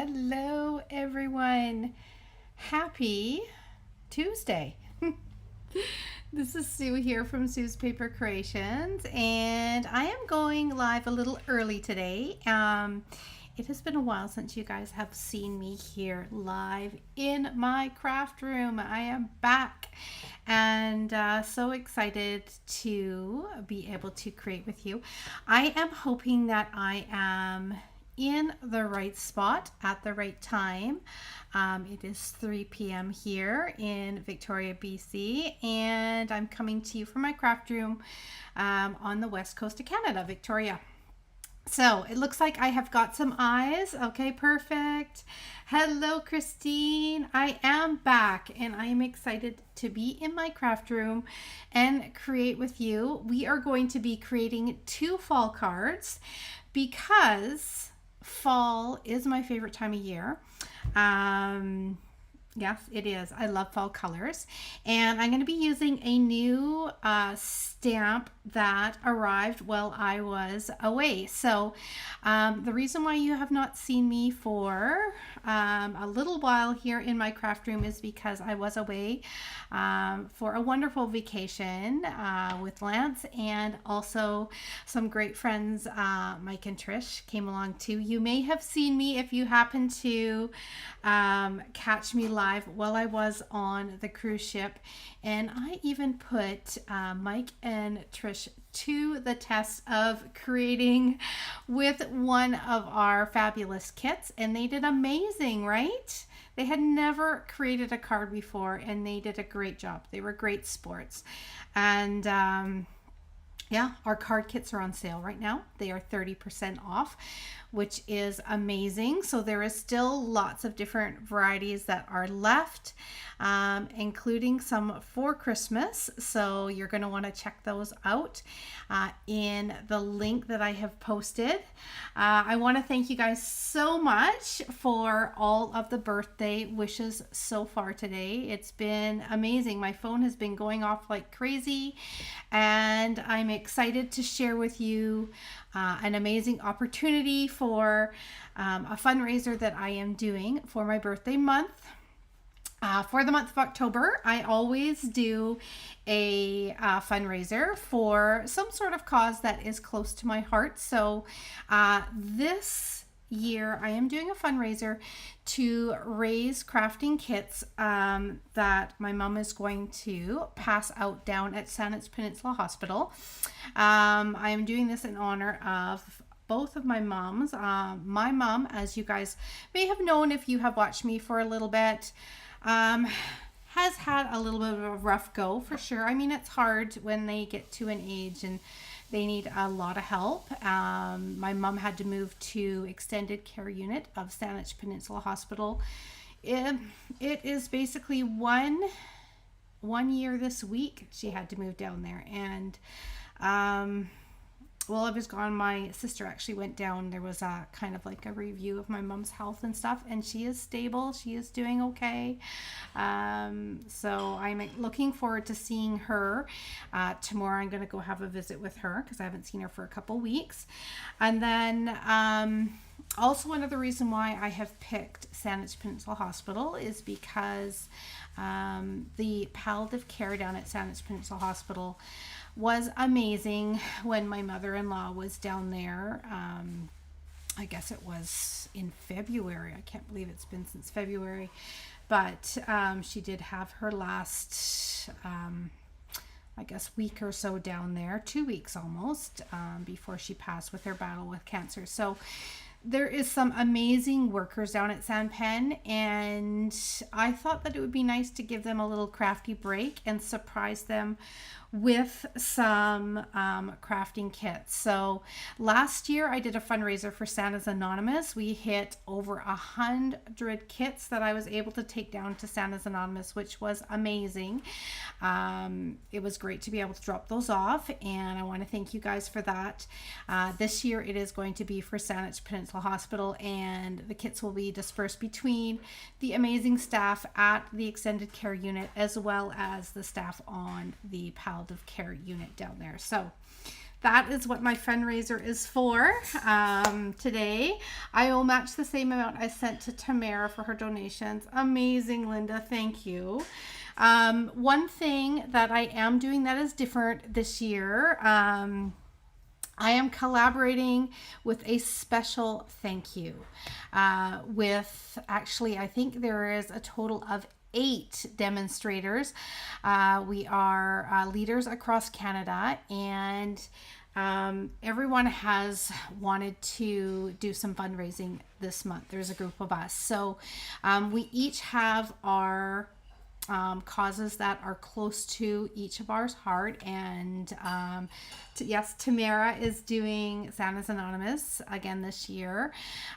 Hello, everyone. Happy Tuesday. This is Sue here from Sue's Paper Creations, and I am going live a little early today. It has been a while since you guys have seen me here live in my craft room. I am back and so excited to be able to create with you. I am hoping that I am in the right spot at the right time. It is 3 p.m. here in Victoria, BC, and I'm coming to you from my craft room on the west coast of Canada, Victoria. So it looks like I have got some eyes. Okay, perfect. Hello, Christine. I am back and I am excited to be in my craft room and create with you. We are going to be creating 2 fall cards because fall is my favorite time of year. Yes, it is. I love fall colors. And I'm going to be using a new stamp that arrived while I was away. So the reason why you have not seen me for a little while here in my craft room is because I was away for a wonderful vacation with Lance, and also some great friends, Mike and Trish, came along too. You may have seen me if you happen to catch me live while I was on the cruise ship, and I even put Mike and Trish to the test of creating with one of our fabulous kits, and they did amazing, right? They had never created a card before and they did a great job. They were great sports. And yeah, our card kits are on sale right now. They are 30% off, which is amazing. So there is still lots of different varieties that are left, including some for Christmas. So you're going to want to check those out in the link that I have posted. I want to thank you guys so much for all of the birthday wishes so far today. It's been amazing. My phone has been going off like crazy, and I'm excited to share with you an amazing opportunity for a fundraiser that I am doing for my birthday month. For the month of October, I always do a fundraiser for some sort of cause that is close to my heart. So this year, I am doing a fundraiser to raise crafting kits that my mom is going to pass out down at Saanich Peninsula Hospital. I am doing this in honor of both of my moms. My mom, as you guys may have known if you have watched me for a little bit, has had a little bit of a rough go, for sure. I mean, it's hard when they get to an age and they need a lot of help. My mom had to move to extended care unit of Saanich Peninsula Hospital. It is basically one year this week she had to move down there. And while I was gone, my sister actually went down. There was a kind of like a review of my mom's health and stuff, and she is stable. She is doing okay. So I'm looking forward to seeing her. Tomorrow I'm going to go have a visit with her because I haven't seen her for a couple weeks. And then also another reason why I have picked Saanich Peninsula Hospital is because the palliative care down at Saanich Peninsula Hospital was amazing when my mother-in-law was down there. I guess it was in February. I can't believe it's been since February. But she did have her last, I guess, week or so down there, 2 weeks almost, before she passed with her battle with cancer. So there is some amazing workers down at San Pen, and I thought that it would be nice to give them a little crafty break and surprise them with some crafting kits. So last year I did a fundraiser for Santa's Anonymous. We hit over 100 kits that I was able to take down to Santa's Anonymous, which was amazing. It was great to be able to drop those off, and I want to thank you guys for that. This year it is going to be for Saanich Peninsula Hospital, and the kits will be dispersed between the amazing staff at the extended care unit as well as the staff on the palliative care unit down there. So that is what my fundraiser is for today. I will match the same amount I sent to Tamara for her donations. Amazing, Linda. Thank you. One thing that I am doing that is different this year, I am collaborating with a special thank you with, actually, I think there is a total of 8 demonstrators. We are leaders across Canada, and everyone has wanted to do some fundraising this month. There's a group of us. So we each have our causes that are close to each of ours heart. And yes, Tamara is doing Santa's Anonymous again this year.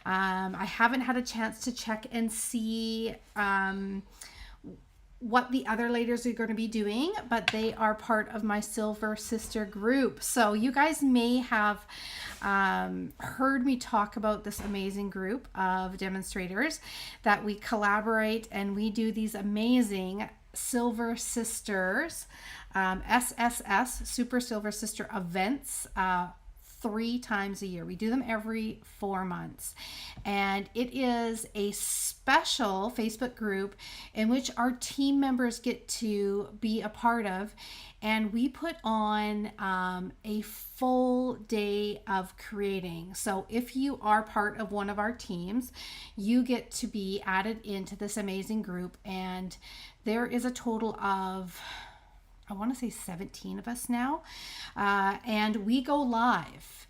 I haven't had a chance to check and see what the other leaders are going to be doing, but they are part of my Silver Sister group. So you guys may have heard me talk about this amazing group of demonstrators that we collaborate, and we do these amazing Silver Sisters, SSS, Super Silver Sister events, 3 times a year. We do them every 4 months, and it is a special Facebook group in which our team members get to be a part of, and we put on a full day of creating. So if you are part of one of our teams, you get to be added into this amazing group, and there is a total of, I want to say 17 of us now, and we go live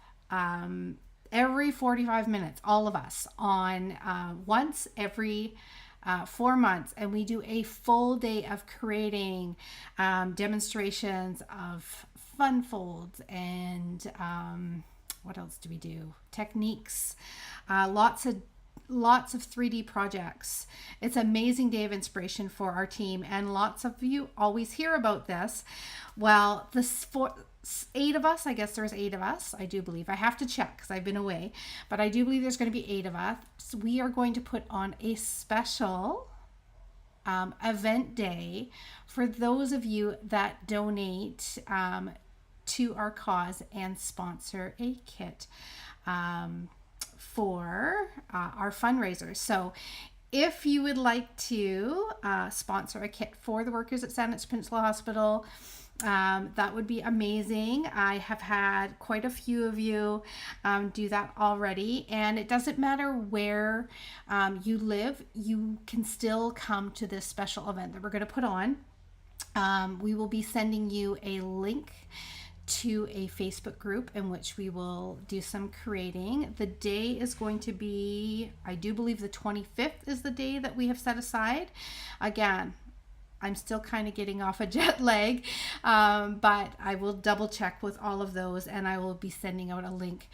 every 45 minutes, all of us, on once every 4 months, and we do a full day of creating demonstrations of fun folds and what else do we do? Techniques, lots of 3D projects. It's an amazing day of inspiration for our team, and lots of you always hear about this. Well, this 8 of us, I guess there's 8 of us, I do believe. I have to check because I've been away, but I do believe there's going to be 8 of us. So we are going to put on a special event day for those of you that donate to our cause and sponsor a kit for our fundraisers. So if you would like to sponsor a kit for the workers at Saanich Peninsula Hospital, that would be amazing. I have had quite a few of you do that already, and it doesn't matter where you live, you can still come to this special event that we're going to put on. We will be sending you a link to a Facebook group in which we will do some creating. The day is going to be, I do believe the 25th is the day that we have set aside. Again, I'm still kind of getting off a jet lag, but I will double check with all of those, and I will be sending out a link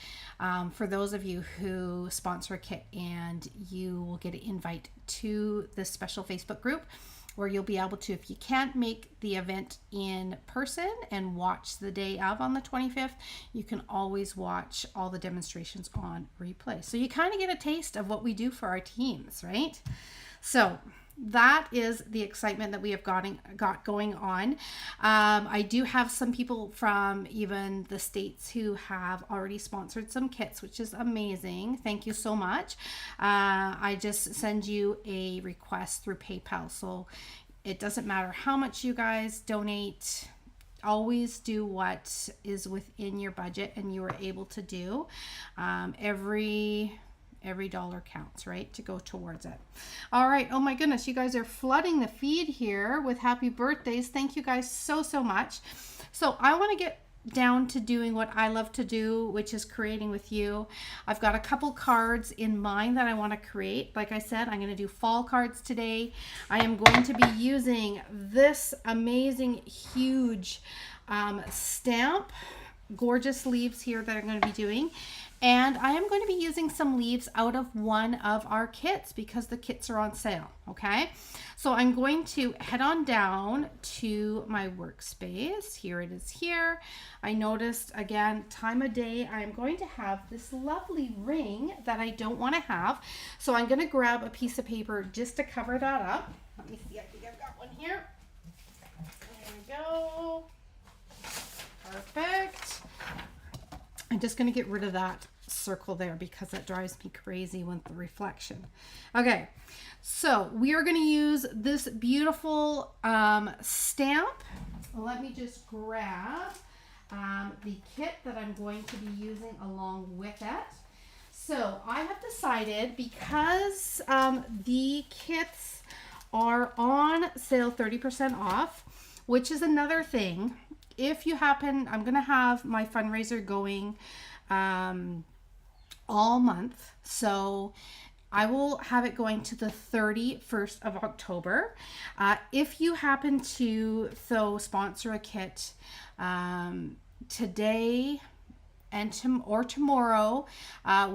for those of you who sponsor a kit, and you will get an invite to this special Facebook group where you'll be able to, if you can't make the event in person and watch the day of on the 25th, you can always watch all the demonstrations on replay. So you kind of get a taste of what we do for our teams, right? So that is the excitement that we have got going on. I do have some people from even the States who have already sponsored some kits, which is amazing. Thank you so much. I just send you a request through PayPal. So it doesn't matter how much you guys donate. Always do what is within your budget and you are able to do. Every dollar counts, right, to go towards it. All right. Oh my goodness, you guys are flooding the feed here with happy birthdays. Thank you guys so much. So I want to get down to doing what I love to do, which is creating with you. I've got a couple cards in mind that I want to create. Like I said, I'm going to do fall cards today. I am going to be using this amazing huge stamp, gorgeous leaves here that I'm going to be doing. And I am going to be using some leaves out of one of our kits because the kits are on sale, okay? So I'm going to head on down to my workspace. Here it is here. I noticed, again, time of day, I'm going to have this lovely ring that I don't want to have. So I'm going to grab a piece of paper just to cover that up. Let me see, I think I've got one here. There we go. Perfect. I'm just going to get rid of that circle there because it drives me crazy with the reflection. Okay, so we are going to use this beautiful stamp. Let me just grab the kit that I'm going to be using along with it. So I have decided, because the kits are on sale 30% off, which is another thing. If you happen, I'm going to have my fundraiser going all month. So I will have it going to the 31st of October. If you happen to sponsor a kit today or tomorrow,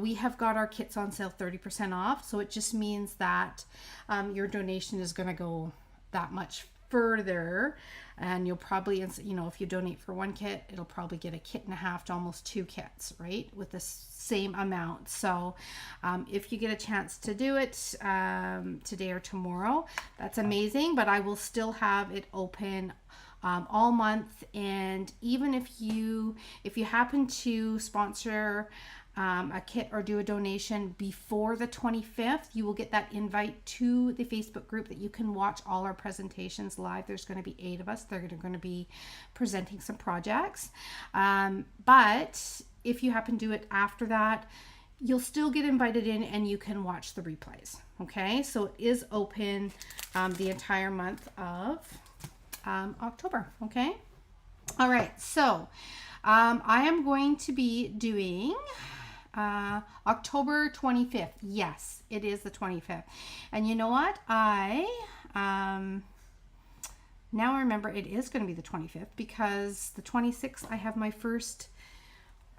we have got our kits on sale 30% off. So it just means that your donation is going to go that much further, and you'll probably, you know, if you donate for one kit, it'll probably get a kit and a half to almost 2 kits, right, with the same amount. So if you get a chance to do it today or tomorrow, that's amazing. But I will still have it open all month. And even if you happen to sponsor a kit or do a donation before the 25th, you will get that invite to the Facebook group that you can watch all our presentations live. There's going to be 8 of us. They're going to be presenting some projects. But if you happen to do it after that, you'll still get invited in and you can watch the replays. Okay, so it is open the entire month of October. Okay, all right, so I am going to be doing October 25th. Yes, it is the 25th. And you know what? I now I remember it is going to be the 25th, because the 26th I have my first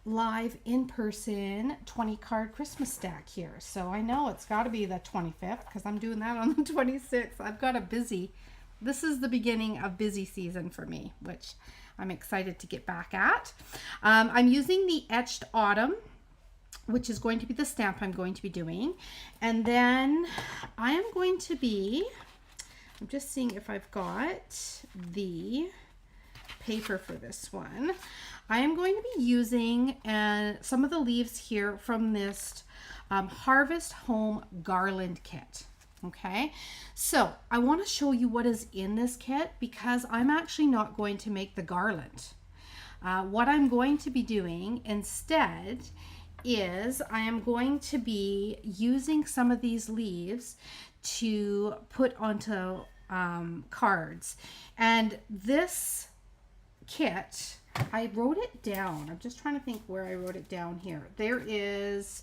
live in-person 20 card Christmas stack here. So I know it's got to be the 25th because I'm doing that on the 26th. I've got a busy, this is the beginning of busy season for me, which I'm excited to get back at. I'm using the Etched Autumn, which is going to be the stamp I'm going to be doing. And then I am going to be, I'm just seeing if I've got the paper for this one. I am going to be using some of the leaves here from this Harvest Home Garland kit. Okay, so I want to show you what is in this kit, because I'm actually not going to make the garland. What I'm going to be doing instead is I am going to be using some of these leaves to put onto cards. And this kit, I wrote it down. I'm just trying to think where I wrote it down here. There is,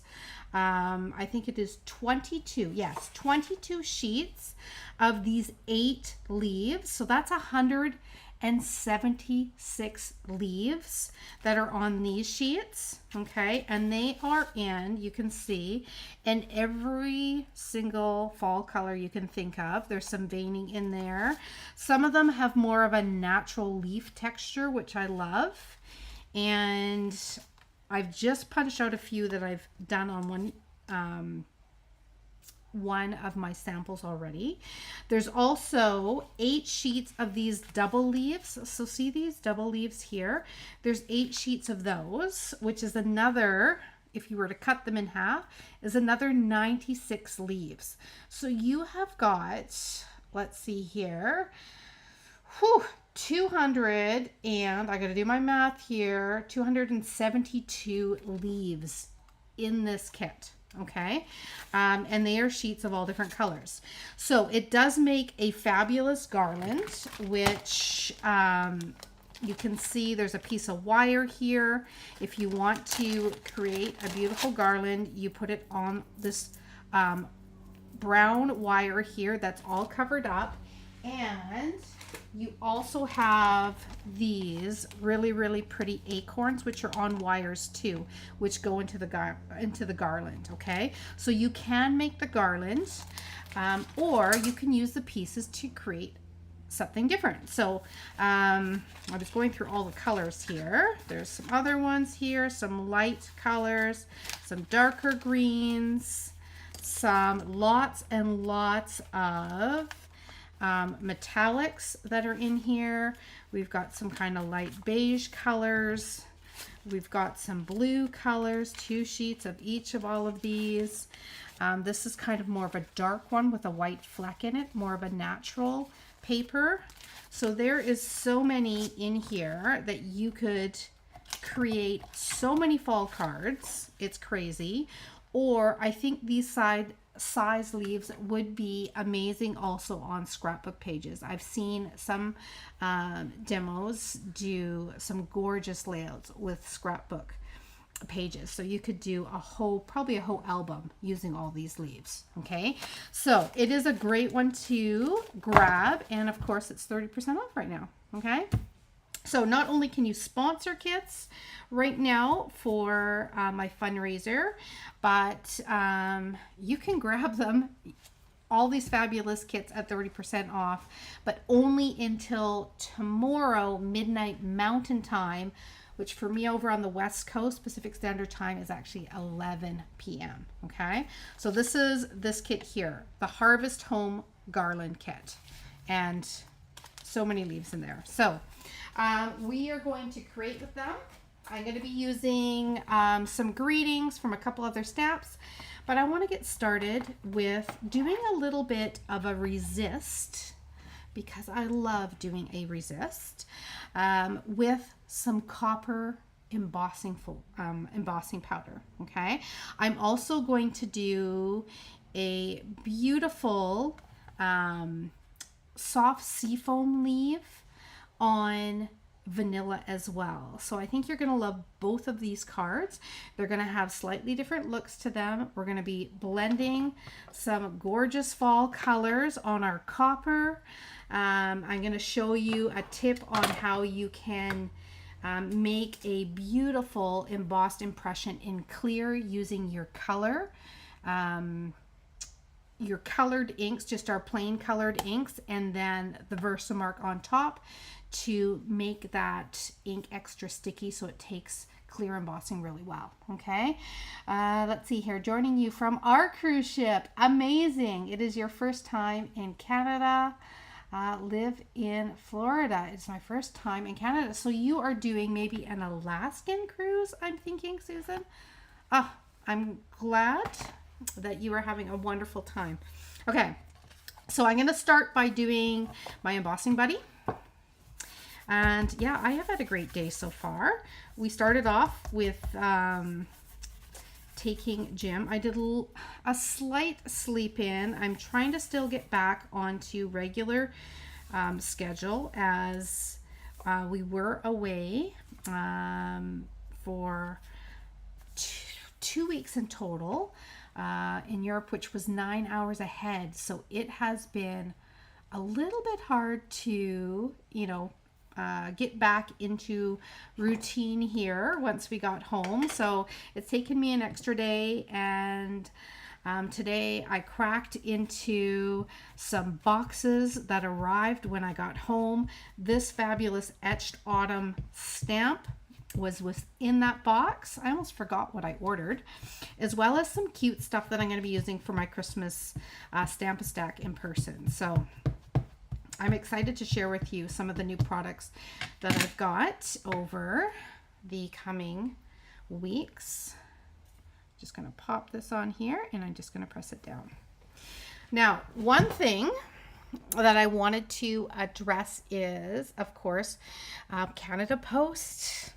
I think it is 22. Yes, 22 sheets of these 8 leaves. So that's 176 leaves that are on these sheets. Okay, and they are in, you can see, in every single fall color you can think of. There's some veining in there. Some of them have more of a natural leaf texture, which I love. And I've just punched out a few that I've done on one of my samples already. There's also 8 sheets of these double leaves. So see these double leaves here? There's 8 sheets of those, which is another, if you were to cut them in half, is another 96 leaves. So you have got, let's see here, 200, and I got to do my math here, 272 leaves in this kit. Okay, and they are sheets of all different colors. So it does make a fabulous garland, which you can see there's a piece of wire here. If you want to create a beautiful garland, you put it on this brown wire here that's all covered up. And you also have these really, really pretty acorns, which are on wires too, which go into the garland. Okay, so you can make the garland, or you can use the pieces to create something different. So I was going through all the colors here. There's some other ones here, some light colors, some darker greens, some lots and lots of metallics that are in here. We've got some kind of light beige colors. We've got some blue colors, 2 sheets of each of all of these. This is kind of more of a dark one with a white fleck in it, more of a natural paper. So there is so many in here that you could create so many fall cards. It's crazy. Or I think these size leaves would be amazing also on scrapbook pages. I've seen some demos do some gorgeous layouts with scrapbook pages. So you could do probably a whole album using all these leaves. Okay, so it is a great one to grab, and of course it's 30% off right now. Okay, so not only can you sponsor kits right now for my fundraiser, but you can grab them, all these fabulous kits at 30% off, but only until tomorrow midnight Mountain Time, which for me over on the West Coast Pacific Standard Time is actually 11 p.m. Okay, so this is this kit here, the Harvest Home Garland Kit, and so many leaves in there. So we are going to create with them. I'm going to be using some greetings from a couple other stamps, but I want to get started with doing a little bit of a resist, because I love doing a resist with some copper embossing powder. Okay, I'm also going to do a beautiful soft seafoam leaf on vanilla as well. So I think you're going to love both of these cards. They're going to have slightly different looks to them. We're going to be blending some gorgeous fall colors on our copper. I'm going to show you a tip on how you can make a beautiful embossed impression in clear using your color. Your colored inks, just our plain colored inks, and then the Versamark on top to make that ink extra sticky so it takes clear embossing really well. Okay, let's see here. Joining you from our cruise ship. Amazing. It is your first time in Canada. Live in Florida. It's my first time in Canada. So you are doing maybe an Alaskan cruise, I'm thinking, Susan. Oh, I'm glad that you are having a wonderful time. Okay, so I'm going to start by doing my embossing buddy. And yeah, I have had a great day so far. We started off with taking Jim. I did a slight sleep in. I'm trying to still get back onto regular schedule, as we were away for 2 weeks in total in Europe, which was 9 hours ahead. So it has been a little bit hard to, get back into routine here once we got home. So it's taken me an extra day, and today I cracked into some boxes that arrived when I got home. This fabulous Etched Autumn stamp was within that box. I almost forgot what I ordered, as well as some cute stuff that I'm going to be using for my Christmas Stamp-A-Stack in person. So I'm excited to share with you some of the new products that I've got over the coming weeks. Just going to pop this on here, and I'm just going to press it down. Now, one thing that I wanted to address is, of course, Canada Post.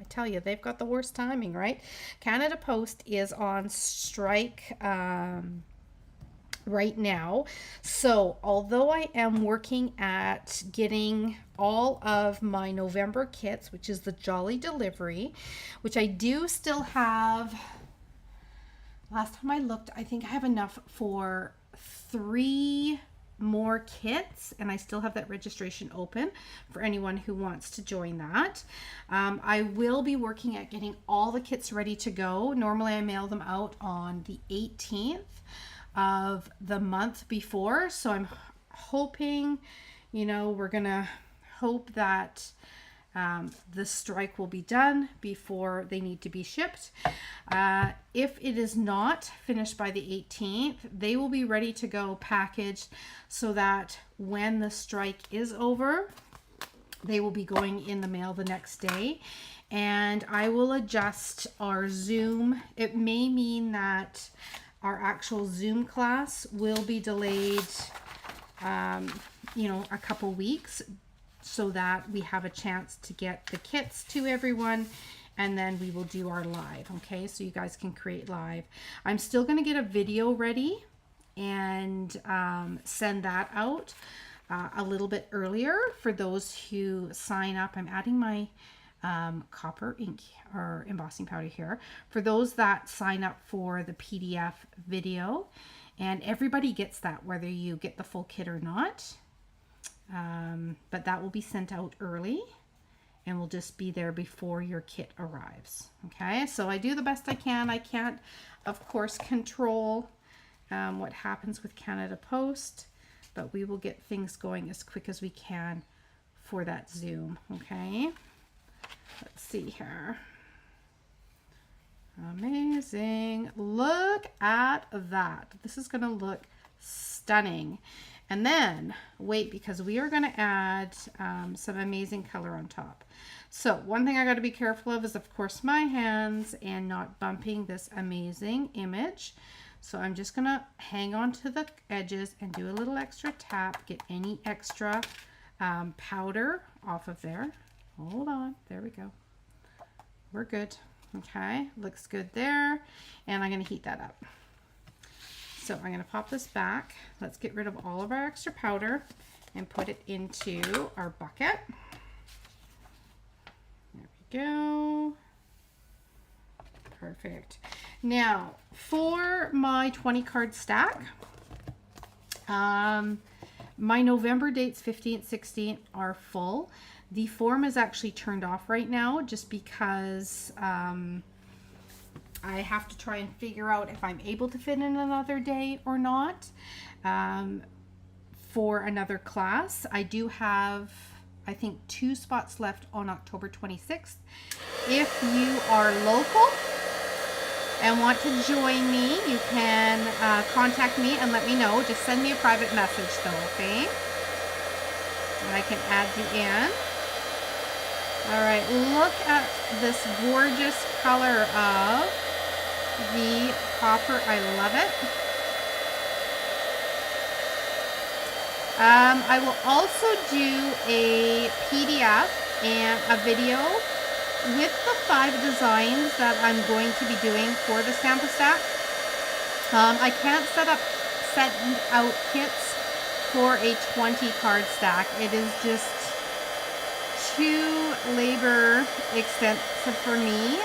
I tell you, they've got the worst timing, right? Canada Post is on strike right now. So although I am working at getting all of my November kits, which is the Jolly Delivery, which I do still have, last time I looked, I think I have enough for 3 more kits, and I still have that registration open for anyone who wants to join that. I will be working at getting all the kits ready to go. Normally I mail them out on the 18th of the month before, so I'm hoping, we're gonna hope that the strike will be done before they need to be shipped. If it is not finished by the 18th, they will be ready to go packaged, so that when the strike is over, they will be going in the mail the next day. and I will adjust our Zoom. It may mean that our actual Zoom class will be delayed, you know, a couple weeks, so that we have a chance to get the kits to everyone, and then we will do our live. Okay, so you guys can create live. I'm still going to get a video ready and send that out a little bit earlier for those who sign up. I'm adding my copper ink or embossing powder here for those that sign up for the PDF video, and everybody gets that whether you get the full kit or not, but that will be sent out early and will just be there before your kit arrives. Okay, so I do the best I can. I can't, of course, control what happens with Canada Post, but we will get things going as quick as we can for that Zoom. Okay, let's see here. Amazing. Look at that. This is going to look stunning. And then wait, because we are going to add some amazing color on top. So one thing I got to be careful of is, of course, my hands and not bumping this amazing image. So I'm just going to hang on to the edges and do a little extra tap, get any extra powder off of there. Hold on. There we go. We're good. Okay, looks good there. And I'm going to heat that up. So I'm going to pop this back. Let's get rid of all of our extra powder and put it into our bucket. There we go. Perfect. Now, for my 20 card stack, my November dates 15th, 16th are full. The form is actually turned off right now just because I have to try and figure out if I'm able to fit in another day or not for another class. I do have, I think, 2 spots left on October 26th. If you are local and want to join me, you can contact me and let me know. Just send me a private message though, okay? And I can add you in. All right, look at this gorgeous color of the copper. I love it. I will also do a PDF and a video with the 5 designs that I'm going to be doing for the Stamp-A-Stack. I can't set out kits for a 20 card stack. It is just too labor extensive for me.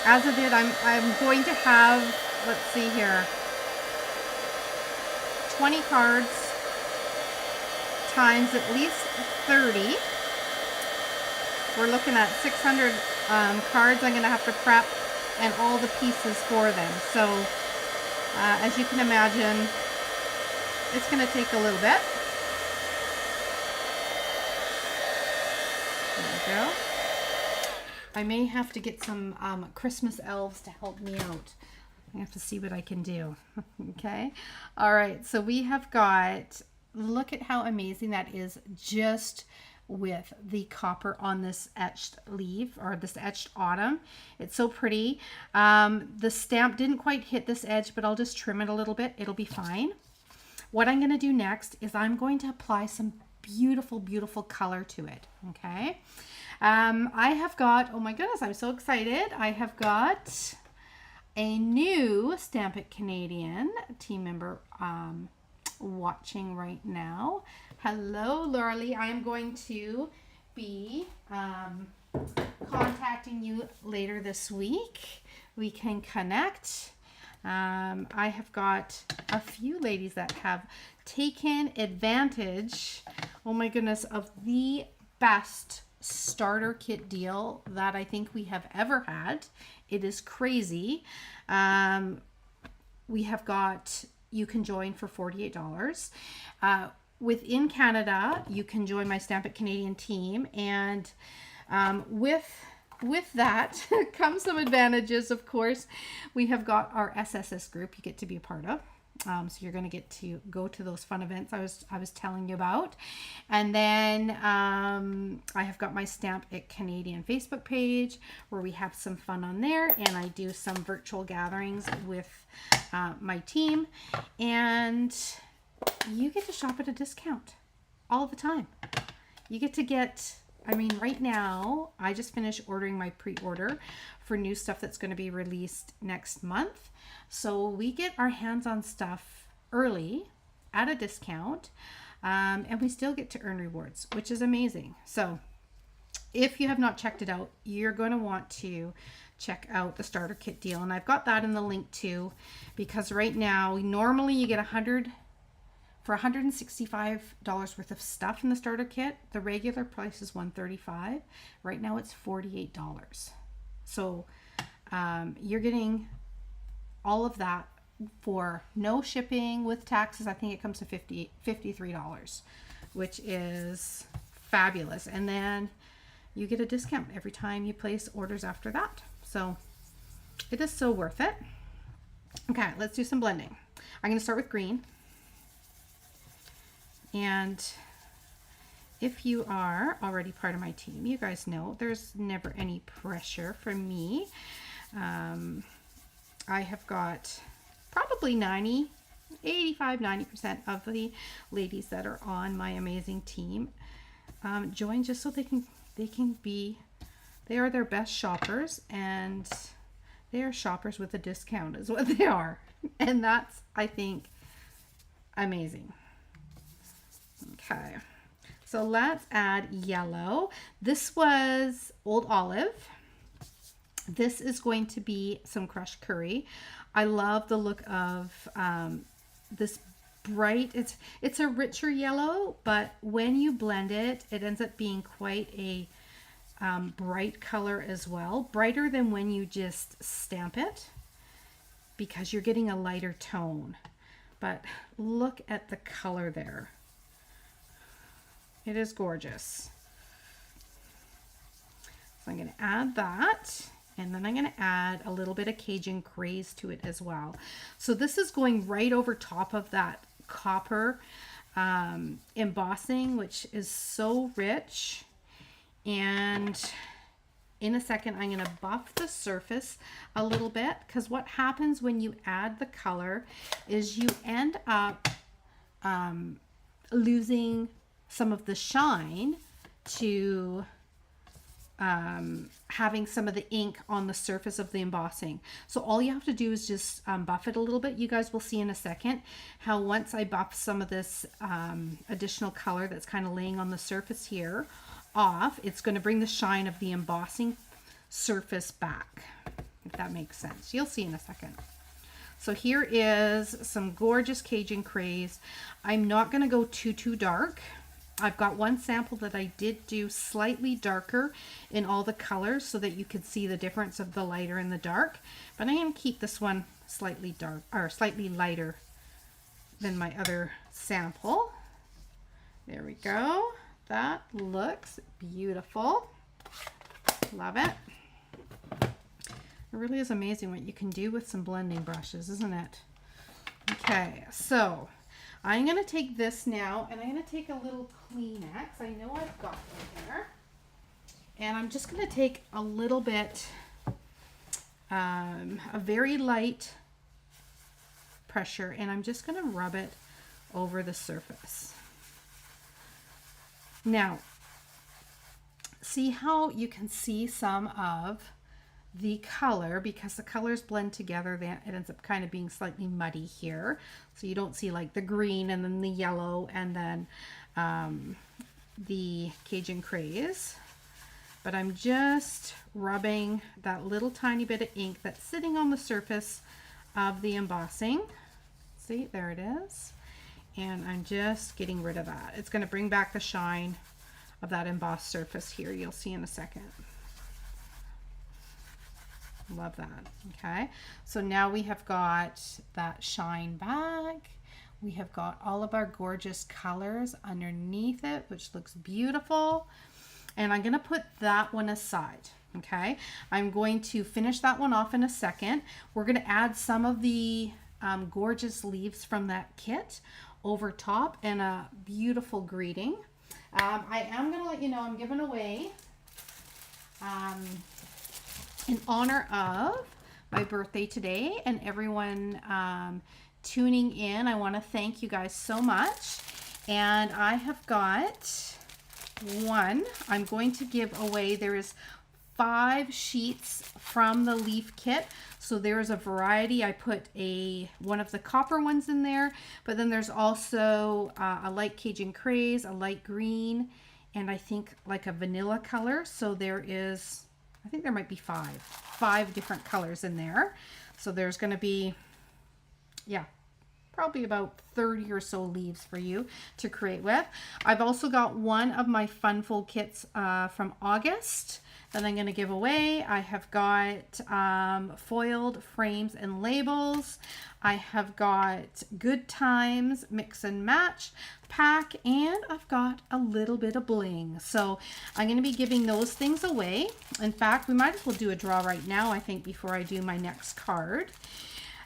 As of it, I'm going to have, let's see here, 20 cards times at least 30. We're looking at 600 cards I'm going to have to prep and all the pieces for them. So as you can imagine, it's going to take a little bit. There we go. I may have to get some Christmas elves to help me out. I have to see what I can do. Okay. All right. So we have got, look at how amazing that is just with the copper on this etched leaf or this etched autumn. It's so pretty. The stamp didn't quite hit this edge, but I'll just trim it a little bit. It'll be fine. What I'm going to do next is I'm going to apply some beautiful, beautiful color to it. Okay. I have got, oh my goodness, I'm so excited. I have got a new Stamp It Canadian team member watching right now. Hello, Lauralee. I am going to be contacting you later this week. We can connect. I have got a few ladies that have taken advantage, oh my goodness, of the best starter kit deal that I think we have ever had. It is crazy. We have got, you can join for $48. Within Canada, you can join my Stamp It Canadian team, and with that comes some advantages. Of course, we have got our SSS group you get to be a part of. So you're going to get to go to those fun events I was telling you about. And then I have got my Stamp It Canadian Facebook page where we have some fun on there, and I do some virtual gatherings with my team, and you get to shop at a discount all the time. You get to get, I mean, right now, I just finished ordering my pre-order for new stuff that's going to be released next month. So we get our hands on stuff early at a discount, and we still get to earn rewards, which is amazing. So if you have not checked it out, you're going to want to check out the starter kit deal. And I've got that in the link too, because right now, normally you get for $165 worth of stuff in the starter kit. The regular price is $135. Right now it's $48. So you're getting all of that for no shipping with taxes. I think it comes to $53, which is fabulous. And then you get a discount every time you place orders after that. So it is so worth it. Okay, let's do some blending. I'm going to start with green. And if you are already part of my team, you guys know there's never any pressure from me. I have got probably 85-90% of the ladies that are on my amazing team join just so they are their best shoppers, and they are shoppers with a discount is what they are. And that's, I think, amazing. Okay, so let's add yellow. This was Old Olive. This is going to be some crushed curry. I love the look of this bright, it's a richer yellow, but when you blend it, it ends up being quite a bright color as well. Brighter than when you just stamp it, because you're getting a lighter tone. But look at the color there. It is gorgeous. So I'm going to add that, and then I'm going to add a little bit of Cajun Craze to it as well. So this is going right over top of that copper embossing, which is so rich. And in a second, I'm going to buff the surface a little bit, because what happens when you add the color is you end up losing some of the shine to having some of the ink on the surface of the embossing. So all you have to do is just buff it a little bit. You guys will see in a second how once I buff some of this additional color that's kind of laying on the surface here off, it's going to bring the shine of the embossing surface back, if that makes sense. You'll see in a second. So here is some gorgeous Cajun Craze. I'm not going to go too dark. I've got one sample that I did do slightly darker in all the colors so that you could see the difference of the lighter and the dark. But I'm going to keep this one slightly dark, or slightly lighter than my other sample. There we go. That looks beautiful. Love it. It really is amazing what you can do with some blending brushes, isn't it? Okay, so I'm going to take this now, and I'm going to take a little Kleenex. I know I've got one here. And I'm just going to take a little bit, a very light pressure, and I'm just going to rub it over the surface. Now, see how you can see some of the color, because the colors blend together, that it ends up kind of being slightly muddy here. So you don't see like the green and then the yellow and then the Cajun Craze. But I'm just rubbing that little tiny bit of ink that's sitting on the surface of the embossing. See, there it is. And I'm just getting rid of that. It's going to bring back the shine of that embossed surface here. You'll see in a second. Love that. Okay, so now we have got that shine back. We have got all of our gorgeous colors underneath it, which looks beautiful. And I'm going to put that one aside. Okay, I'm going to finish that one off in a second. We're going to add some of the gorgeous leaves from that kit over top and a beautiful greeting. I am going to let you know I'm giving away, in honor of my birthday today and everyone tuning in. I want to thank you guys so much. And I have got one I'm going to give away. There is 5 sheets from the leaf kit. So there is a variety. I put one of the copper ones in there, but then there's also a light Cajun craze, a light green, and I think like a vanilla color. So there is, I think there might be 5 different colors in there. So there's going to be, yeah, probably about 30 or so leaves for you to create with. I've also got one of my Fun Fold kits from August that I'm going to give away. I have got foiled frames and labels. I have got Good Times Mix and Match pack, and I've got a little bit of bling. So I'm going to be giving those things away. In fact, we might as well do a draw right now, I think, before I do my next card.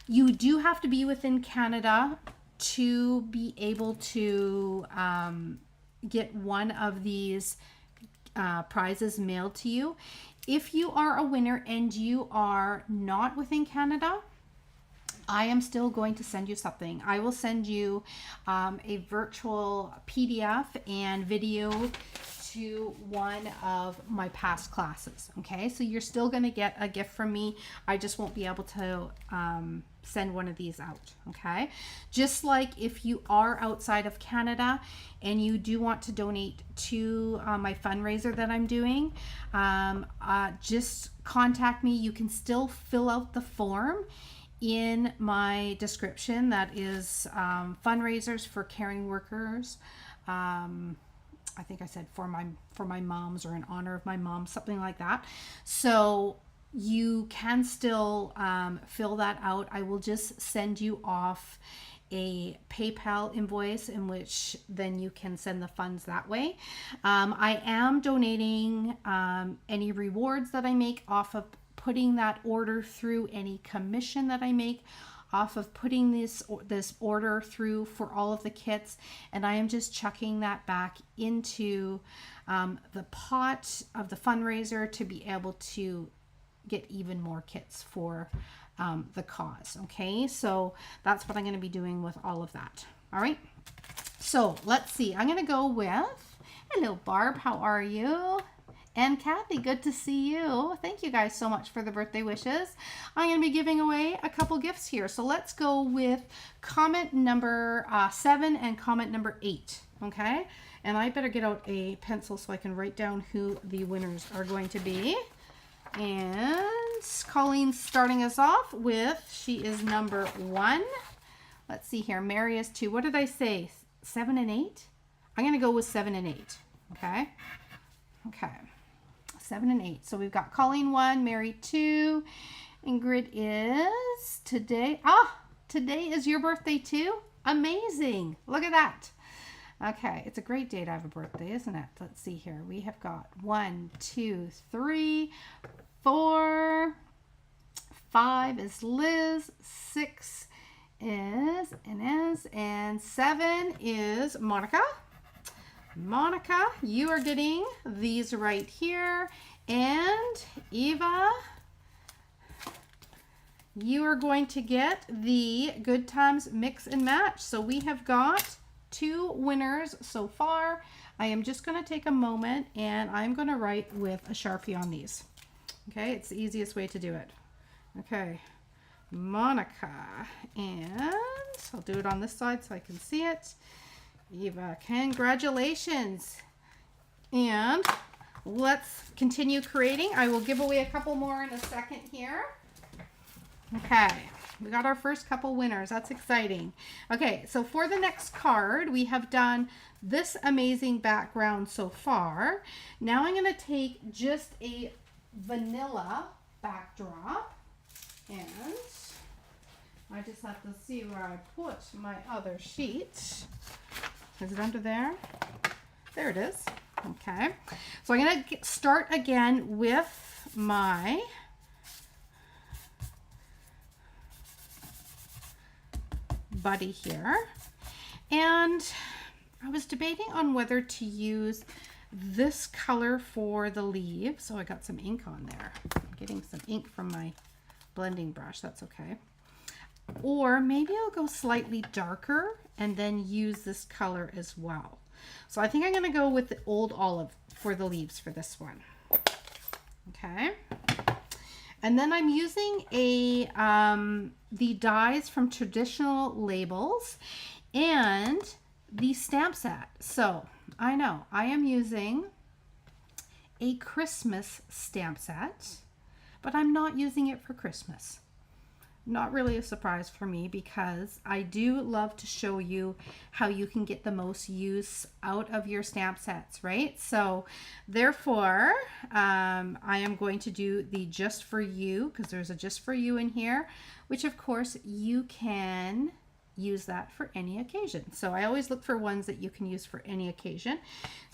You do have to be within Canada to be able to get one of these prizes mailed to you. If you are a winner and you are not within Canada, I am still going to send you something. I will send you a virtual PDF and video to one of my past classes. Okay, so you're still going to get a gift from me. I just won't be able to send one of these out. Okay, just like if you are outside of Canada and you do want to donate to my fundraiser that I'm doing, just contact me. You can still fill out the form in my description. That is fundraisers for caring workers. I think I said for my moms, or in honor of my mom, something like that. So you can still fill that out. I will just send you off a PayPal invoice in which then you can send the funds that way. I am donating any rewards that I make off of putting that order through, any commission that I make off of putting this order through for all of the kits, and I am just chucking that back into the pot of the fundraiser to be able to get even more kits for the cause. Okay, so that's what I'm going to be doing with all of that. All right, so let's see. I'm going to go with, hello Barb, how are you? And Kathy, good to see you. Thank you guys so much for the birthday wishes. I'm going to be giving away a couple gifts here. So let's go with comment number 7 and comment number 8. Okay, and I better get out a pencil so I can write down who the winners are going to be. And Colleen's starting us off with, she is number 1. Let's see here. Mary is 2. What did I say? 7 and 8? I'm going to go with 7 and 8. Okay. Okay. 7 and 8. So we've got Colleen 1, Mary 2. Ingrid is today. Today is your birthday too? Amazing. Look at that. Okay, it's a great day to have a birthday, isn't it? Let's see here. We have got 1, 2, 3, 4, 5 is Liz, 6 is Inez, and 7 is Monica. Monica, you are getting these right here. And Eva, you are going to get the Good Times Mix and Match. So we have got 2 winners so far. I am just going to take a moment and I'm going to write with a Sharpie on these. Okay, it's the easiest way to do it. Okay, Monica, and I'll do it on this side so I can see it. Eva, congratulations. And let's continue creating. I will give away a couple more in a second here. Okay, we got our first couple winners. That's exciting. Okay, so for the next card, we have done this amazing background so far. Now I'm going to take just a vanilla backdrop, and I just have to see where I put my other sheet. Is it under there? There it is. Okay. So I'm going to start again with my buddy here. And I was debating on whether to use this color for the leaves. So I got some ink on there. I'm getting some ink from my blending brush. That's okay. Or maybe I'll go slightly darker and then use this color as well. So I think I'm going to go with the Old Olive for the leaves for this one. Okay. And then I'm using the dies from Traditional Labels and the stamp set. So I know I am using a Christmas stamp set, but I'm not using it for Christmas. Not really a surprise for me, because I do love to show you how you can get the most use out of your stamp sets, right? So therefore, I am going to do the Just For You, because there's a Just For You in here, which of course you can use that for any occasion. So I always look for ones that you can use for any occasion.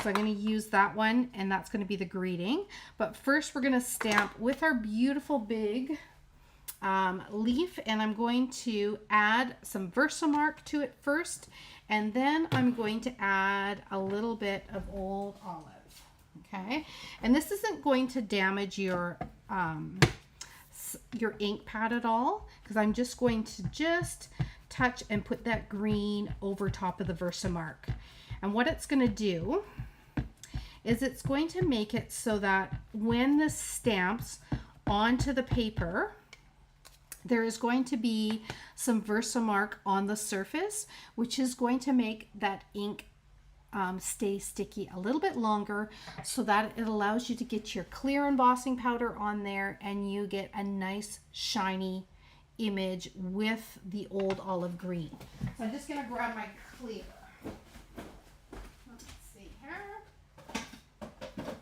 So I'm going to use that one, and that's going to be the greeting. But first we're going to stamp with our beautiful big leaf, and I'm going to add some Versamark to it first, and then I'm going to add a little bit of Old Olive. Okay, and this isn't going to damage your ink pad at all, because I'm just going to touch and put that green over top of the Versamark. And what it's going to do is it's going to make it so that when this stamps onto the paper, there is going to be some Versamark on the surface, which is going to make that ink stay sticky a little bit longer, so that it allows you to get your clear embossing powder on there and you get a nice shiny image with the Old Olive green. So I'm just going to grab my clear. Let's see here. There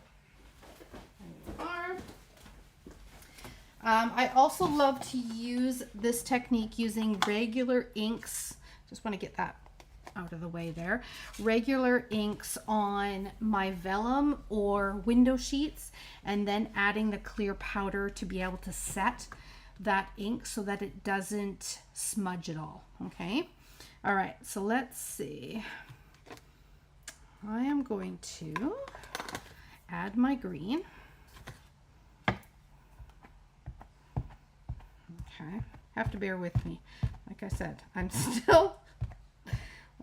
we are. I also love to use this technique using regular inks. Just want to get that out of the way there. Regular inks on my vellum or window sheets, and then adding the clear powder to be able to set that ink so that it doesn't smudge at all. Okay. All right. So let's see. I am going to add my green. Okay, have to bear with me. Like I said, I'm still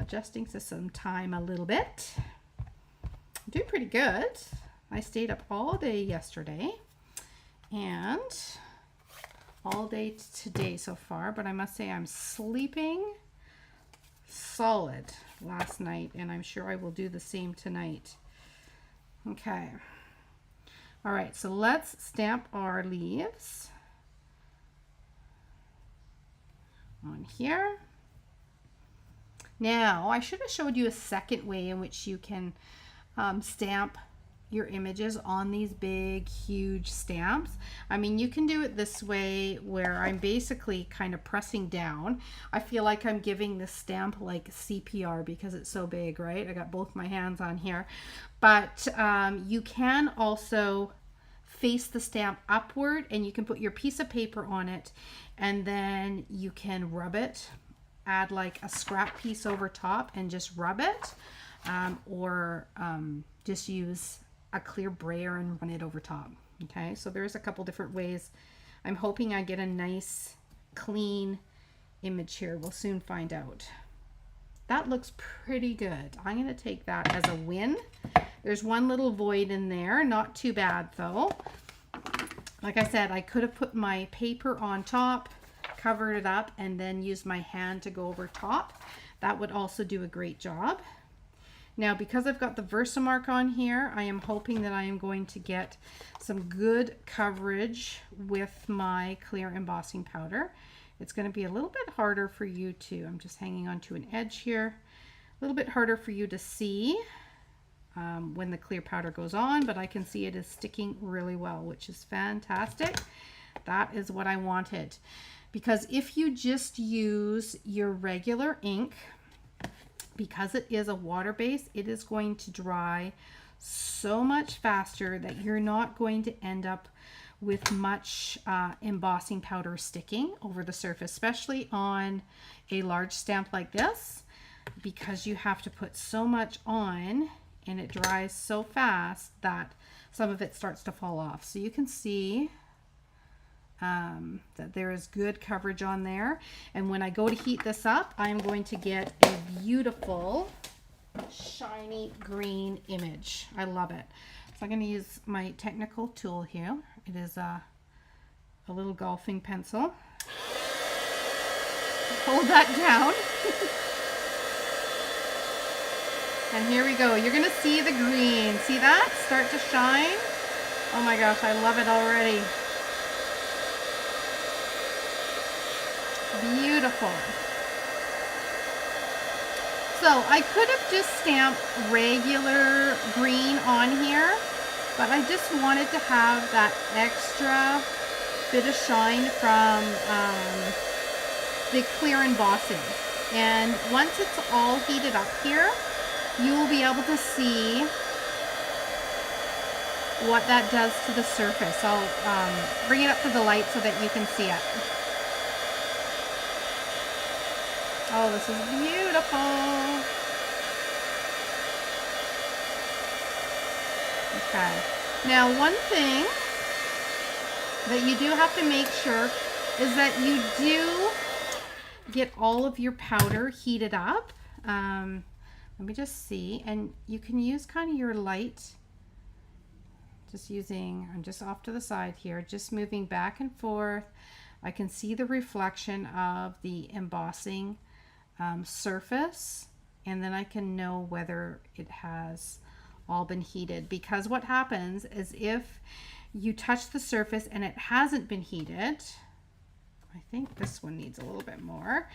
adjusting to some time a little bit. I'm doing pretty good. I stayed up all day yesterday and all day today so far, but I must say I'm sleeping solid last night, and I'm sure I will do the same tonight. Okay. All right, so let's stamp our leaves on here. Now, I should have showed you a second way in which you can stamp your images on these big, huge stamps. I mean, you can do it this way where I'm basically kind of pressing down. I feel like I'm giving this stamp like CPR because it's so big, right? I got both my hands on here. But you can also face the stamp upward, and you can put your piece of paper on it, and then you can rub it, add like a scrap piece over top and just rub it, or just use a clear brayer and run it over top. Okay, so there's a couple different ways. I'm hoping I get a nice clean image here. We'll soon find out. That looks pretty good. I'm going to take that as a win. There's one little void in there, not too bad though. Like I said, I could have put my paper on top, covered it up, and then used my hand to go over top. That would also do a great job. Now, because I've got the Versamark on here, I am hoping that I am going to get some good coverage with my clear embossing powder. It's going to be a little bit harder for you to, I'm just hanging on to an edge here, a little bit harder for you to see when the clear powder goes on, but I can see it is sticking really well, which is fantastic. That is what I wanted. Because if you just use your regular ink, because it is a water base, it is going to dry so much faster that you're not going to end up with much embossing powder sticking over the surface, especially on a large stamp like this, because you have to put so much on and it dries so fast that some of it starts to fall off. So you can see that there is good coverage on there. And when I go to heat this up, I'm going to get a beautiful shiny green image. I love it. So I'm going to use my technical tool here. It is a little golfing pencil. Hold that down. And here we go. You're going to see the green. See that? Start to shine. Oh my gosh, I love it already. Beautiful. So I could have just stamped regular green on here, but I just wanted to have that extra bit of shine from the clear embossing. And once it's all heated up here, you will be able to see what that does to the surface. I'll bring it up to the light so that you can see it. Oh, this is beautiful. Okay. Now, one thing that you do have to make sure is that you do get all of your powder heated up. Let me just see. And you can use kind of your light, I'm just off to the side here, just moving back and forth. I can see the reflection of the embossing surface, and then I can know whether it has all been heated, because what happens is if you touch the surface and it hasn't been heated, I think this one needs a little bit more,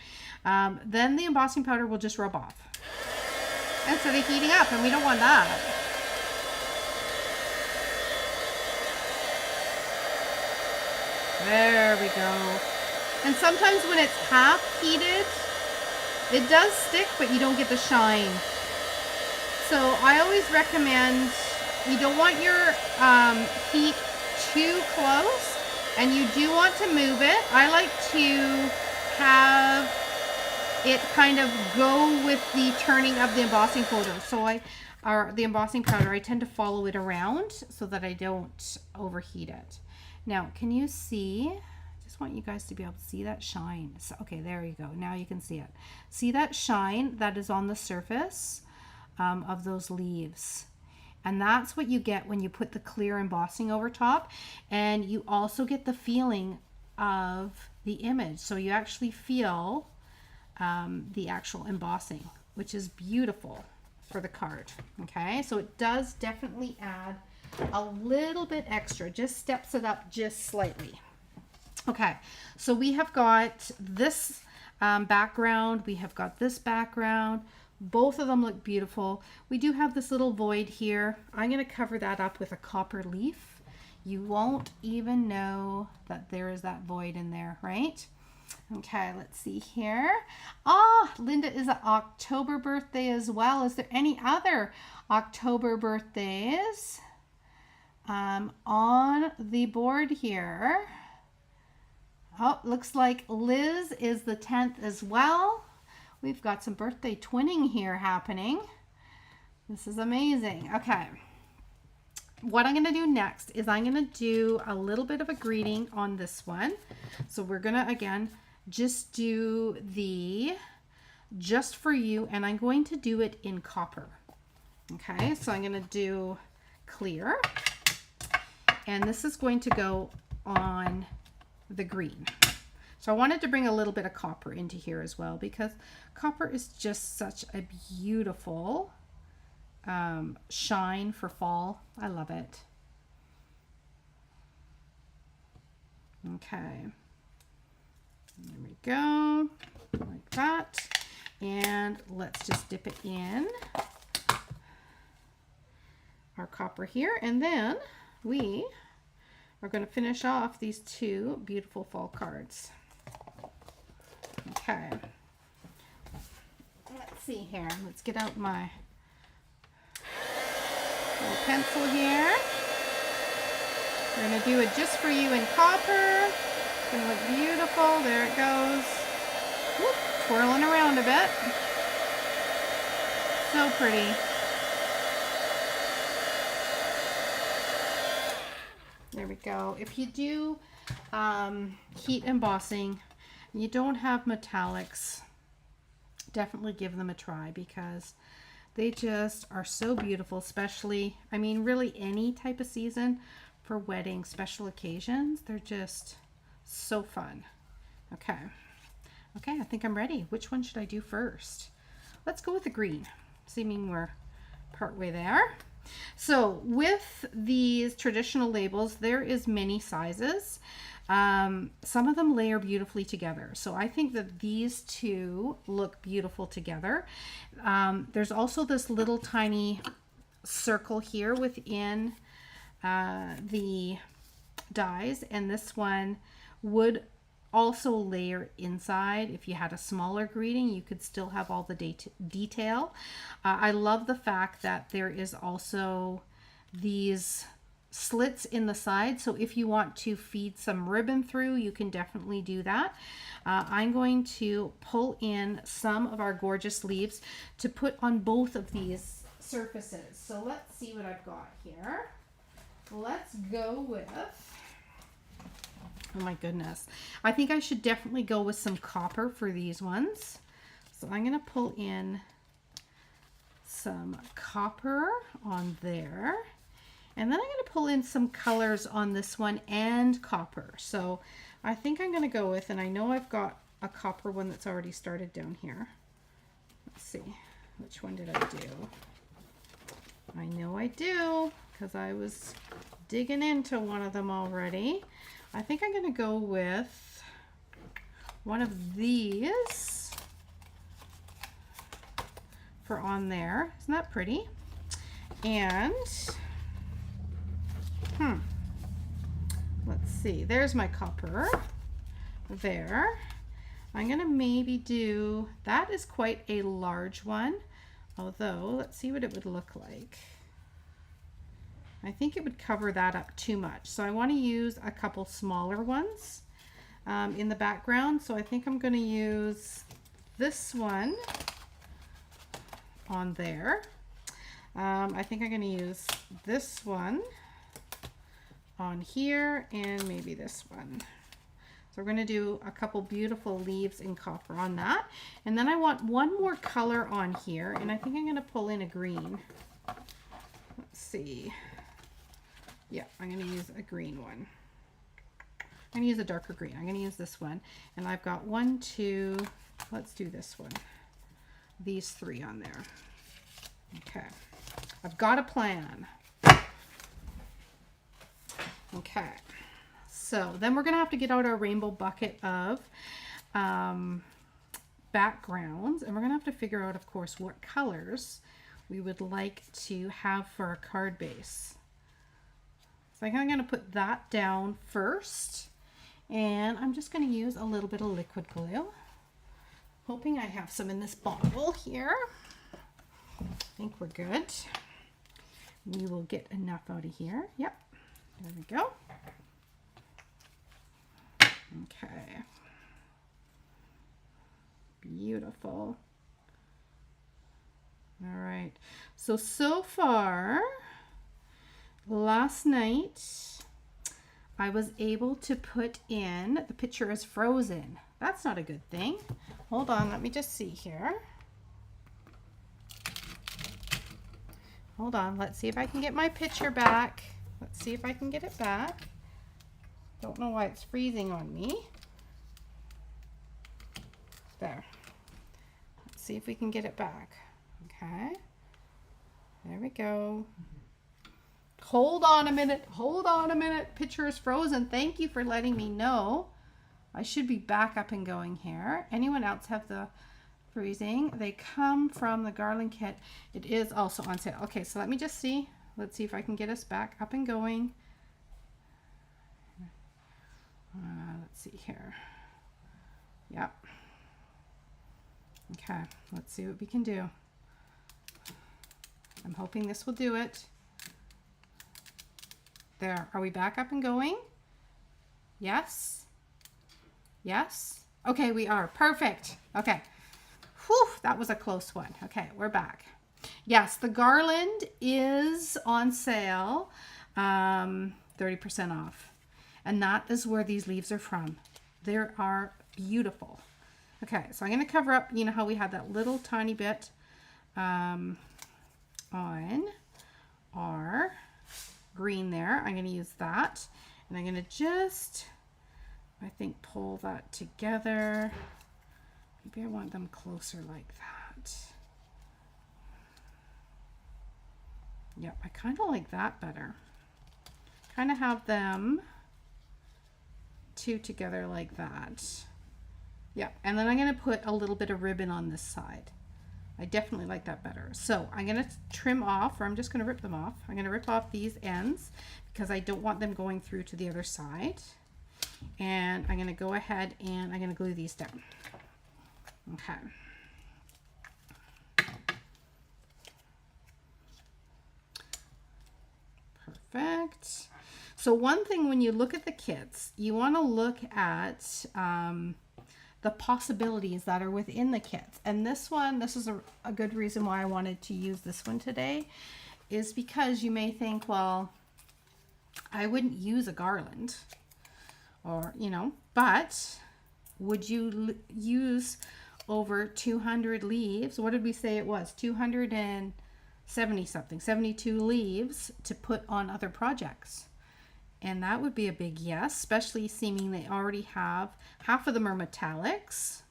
then the embossing powder will just rub off instead of heating up, and we don't want that. There we go. And sometimes when it's half heated, it does stick, but you don't get the shine. So I always recommend, you don't want your heat too close, and you do want to move it. I like to have it kind of go with the turning of the embossing powder. So the embossing powder, I tend to follow it around so that I don't overheat it. Now, can you see? I just want you guys to be able to see that shine. So, okay, there you go. Now you can see it. See that shine that is on the surface of those leaves. And that's what you get when you put the clear embossing over top. And you also get the feeling of the image. So you actually feel the actual embossing, which is beautiful for the card. Okay, so it does definitely add a little bit extra, just steps it up just slightly. Okay, so we have got this background, we have got this background. Both of them look beautiful. We do have this little void here. I'm going to cover that up with a copper leaf. You won't even know that there is that void in there, right? Okay, let's see here. Oh, Linda is an October birthday as well. Is there any other October birthdays on the board here? Oh, looks like Liz is the 10th as well. We've got some birthday twinning here happening. This is amazing. Okay. What I'm going to do next is I'm going to do a little bit of a greeting on this one. So we're going to, again, just do the just for you, and I'm going to do it in copper. Okay, so I'm going to do clear, and this is going to go on the green. So I wanted to bring a little bit of copper into here as well, because copper is just such a beautiful shine for fall. I love it. Okay. There we go, like that. And let's just dip it in our copper here. And then we are going to finish off these two beautiful fall cards. Okay. Let's see here. Let's get out my little pencil here. We're going to do it just for you in copper. It's going to look beautiful. There it goes. Whoop, twirling around a bit. So pretty. There we go. If you do heat embossing, and you don't have metallics, definitely give them a try because they just are so beautiful, especially, I mean, really any type of season for weddings, special occasions. They're just so fun. Okay. Okay, I think I'm ready. Which one should I do first? Let's go with the green, seeming we're partway there. So with these traditional labels, there is many sizes. Some of them layer beautifully together. So I think that these two look beautiful together. There's also this little tiny circle here within the dies, and this one would also layer inside. If you had a smaller greeting, you could still have all the detail. I love the fact that there is also these slits in the side, so if you want to feed some ribbon through, you can definitely do that. I'm going to pull in some of our gorgeous leaves to put on both of these surfaces. So let's see what I've got here. Let's go with, oh my goodness, I think I should definitely go with some copper for these ones. So I'm going to pull in some copper on there, and then I'm going to pull in some colors on this one and copper. So I think I'm going to go with, and I know I've got a copper one that's already started down here. Let's see, which one did I do? I know I do, because I was digging into one of them already. I think I'm going to go with one of these for on there. Isn't that pretty? And let's see, there's my copper there. I'm going to maybe do, that is quite a large one, although let's see what it would look like. I think it would cover that up too much. So I want to use a couple smaller ones in the background. So I think I'm going to use this one on there. I think I'm going to use this one on here and maybe this one. So we're going to do a couple beautiful leaves in copper on that. And then I want one more color on here, and I think I'm going to pull in a green. Let's see. Yeah, I'm going to use a green one. I'm going to use a darker green. I'm going to use this one. And I've got 1, 2, let's do this one. These 3 on there. Okay. I've got a plan. Okay. So then we're going to have to get out our rainbow bucket of backgrounds. And we're going to have to figure out, of course, what colors we would like to have for our card base. So I think I'm going to put that down first, and I'm just going to use a little bit of liquid glue, hoping I have some in this bottle here. I think we're good. We will get enough out of here. Yep, there we go. Okay, beautiful. All right, so far last night I was able to put in, the picture is frozen. That's not a good thing. Hold on, let me just see here. Hold on, let's see if I can get my picture back. Let's see if I can get it back. Don't know why it's freezing on me. There. Let's see if we can get it back. Okay. There we go. Hold on a minute. Hold on a minute. Picture is frozen. Thank you for letting me know. I should be back up and going here. Anyone else have the freezing? They come from the Garland kit. It is also on sale. Okay, so let me just see. Let's see if I can get us back up and going. Let's see here. Yep. Okay, let's see what we can do. I'm hoping this will do it. There. Are we back up and going? Yes? Yes? Okay, we are. Perfect. Okay. Whew, that was a close one. Okay, we're back. Yes, the garland is on sale, 30% off. And that is where these leaves are from. They are beautiful. Okay, so I'm going to cover up, you know how we had that little tiny bit on our green there. I'm going to use that. And I'm going to just, I think, pull that together. Maybe I want them closer like that. Yep, I kind of like that better. Kind of have them two together like that. Yeah, and then I'm going to put a little bit of ribbon on this side. I definitely like that better. So I'm going to trim off, or I'm just going to rip them off. I'm going to rip off these ends because I don't want them going through to the other side. And I'm going to go ahead and I'm going to glue these down. Okay. Perfect. So one thing when you look at the kits, you want to look at the possibilities that are within the kits. And this one, this is a good reason why I wanted to use this one today, is because you may think, well, I wouldn't use a garland, or, you know, but would you use over 200 leaves? What did we say it was? 270 something, 72 leaves to put on other projects. And that would be a big yes, especially seeming they already have, half of them are metallics,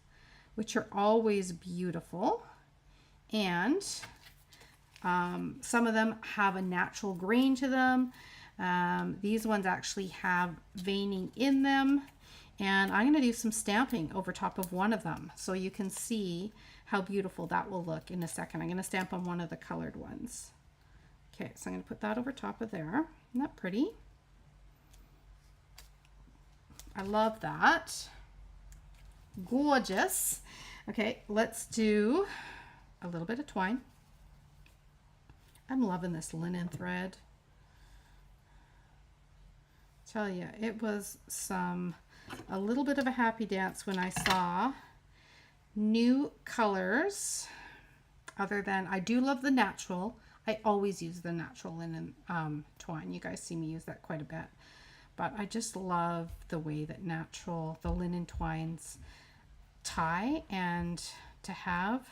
which are always beautiful. And some of them have a natural grain to them. These ones actually have veining in them. And I'm going to do some stamping over top of one of them so you can see how beautiful that will look in a second. I'm going to stamp on one of the colored ones. Okay, so I'm going to put that over top of there. Isn't that pretty? I love that. Gorgeous. Okay, let's do a little bit of twine. I'm loving this linen thread. Tell you, it was a little bit of a happy dance when I saw new colors. Other than, I do love the natural. I always use the natural linen twine. You guys see me use that quite a bit. But I just love the way that the linen twines tie, and to have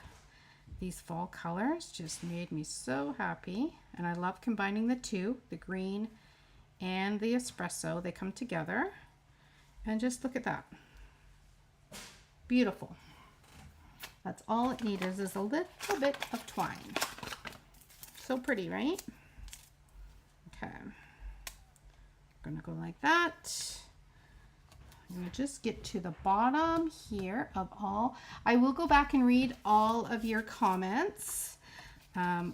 these fall colors just made me so happy. And I love combining the two, the green and the espresso. They come together, and just look at that. Beautiful. That's all it needs is a little bit of twine. So pretty, right? Okay. Gonna go like that. I'm gonna just get to the bottom here of all. I will go back and read all of your comments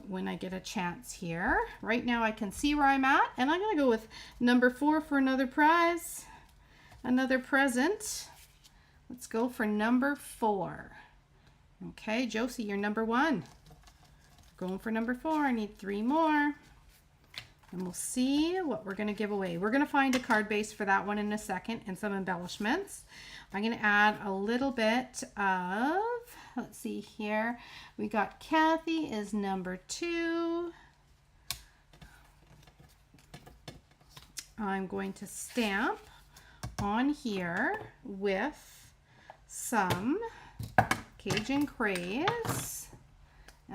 when I get a chance here. Right now I can see where I'm at, and I'm gonna go with number 4 for another prize, another present. Let's go for number 4. Okay, Josie, you're number 1. Going for number 4. I need 3 more. And we'll see what we're going to give away. We're going to find a card base for that one in a second and some embellishments. I'm going to add a little bit of, let's see here. We got Kathy is number 2. I'm going to stamp on here with some Cajun Craze.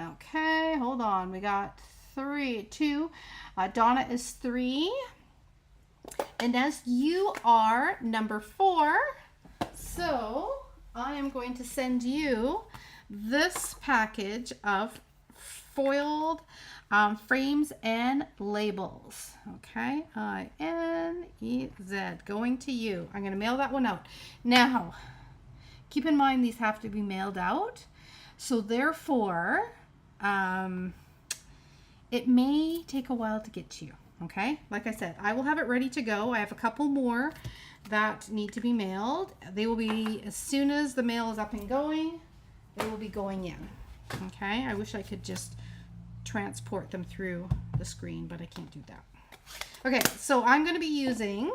Okay, hold on. We got 2. Donna is 3. And as you are number 4, so I am going to send you this package of foiled frames and labels. Okay, I-N-E-Z, going to you. I'm going to mail that one out. Now, keep in mind these have to be mailed out. So therefore, it may take a while to get to you, okay? Like I said, I will have it ready to go. I have a couple more that need to be mailed. They will be, as soon as the mail is up and going, they will be going in, okay? I wish I could just transport them through the screen, but I can't do that. Okay, so I'm going to be using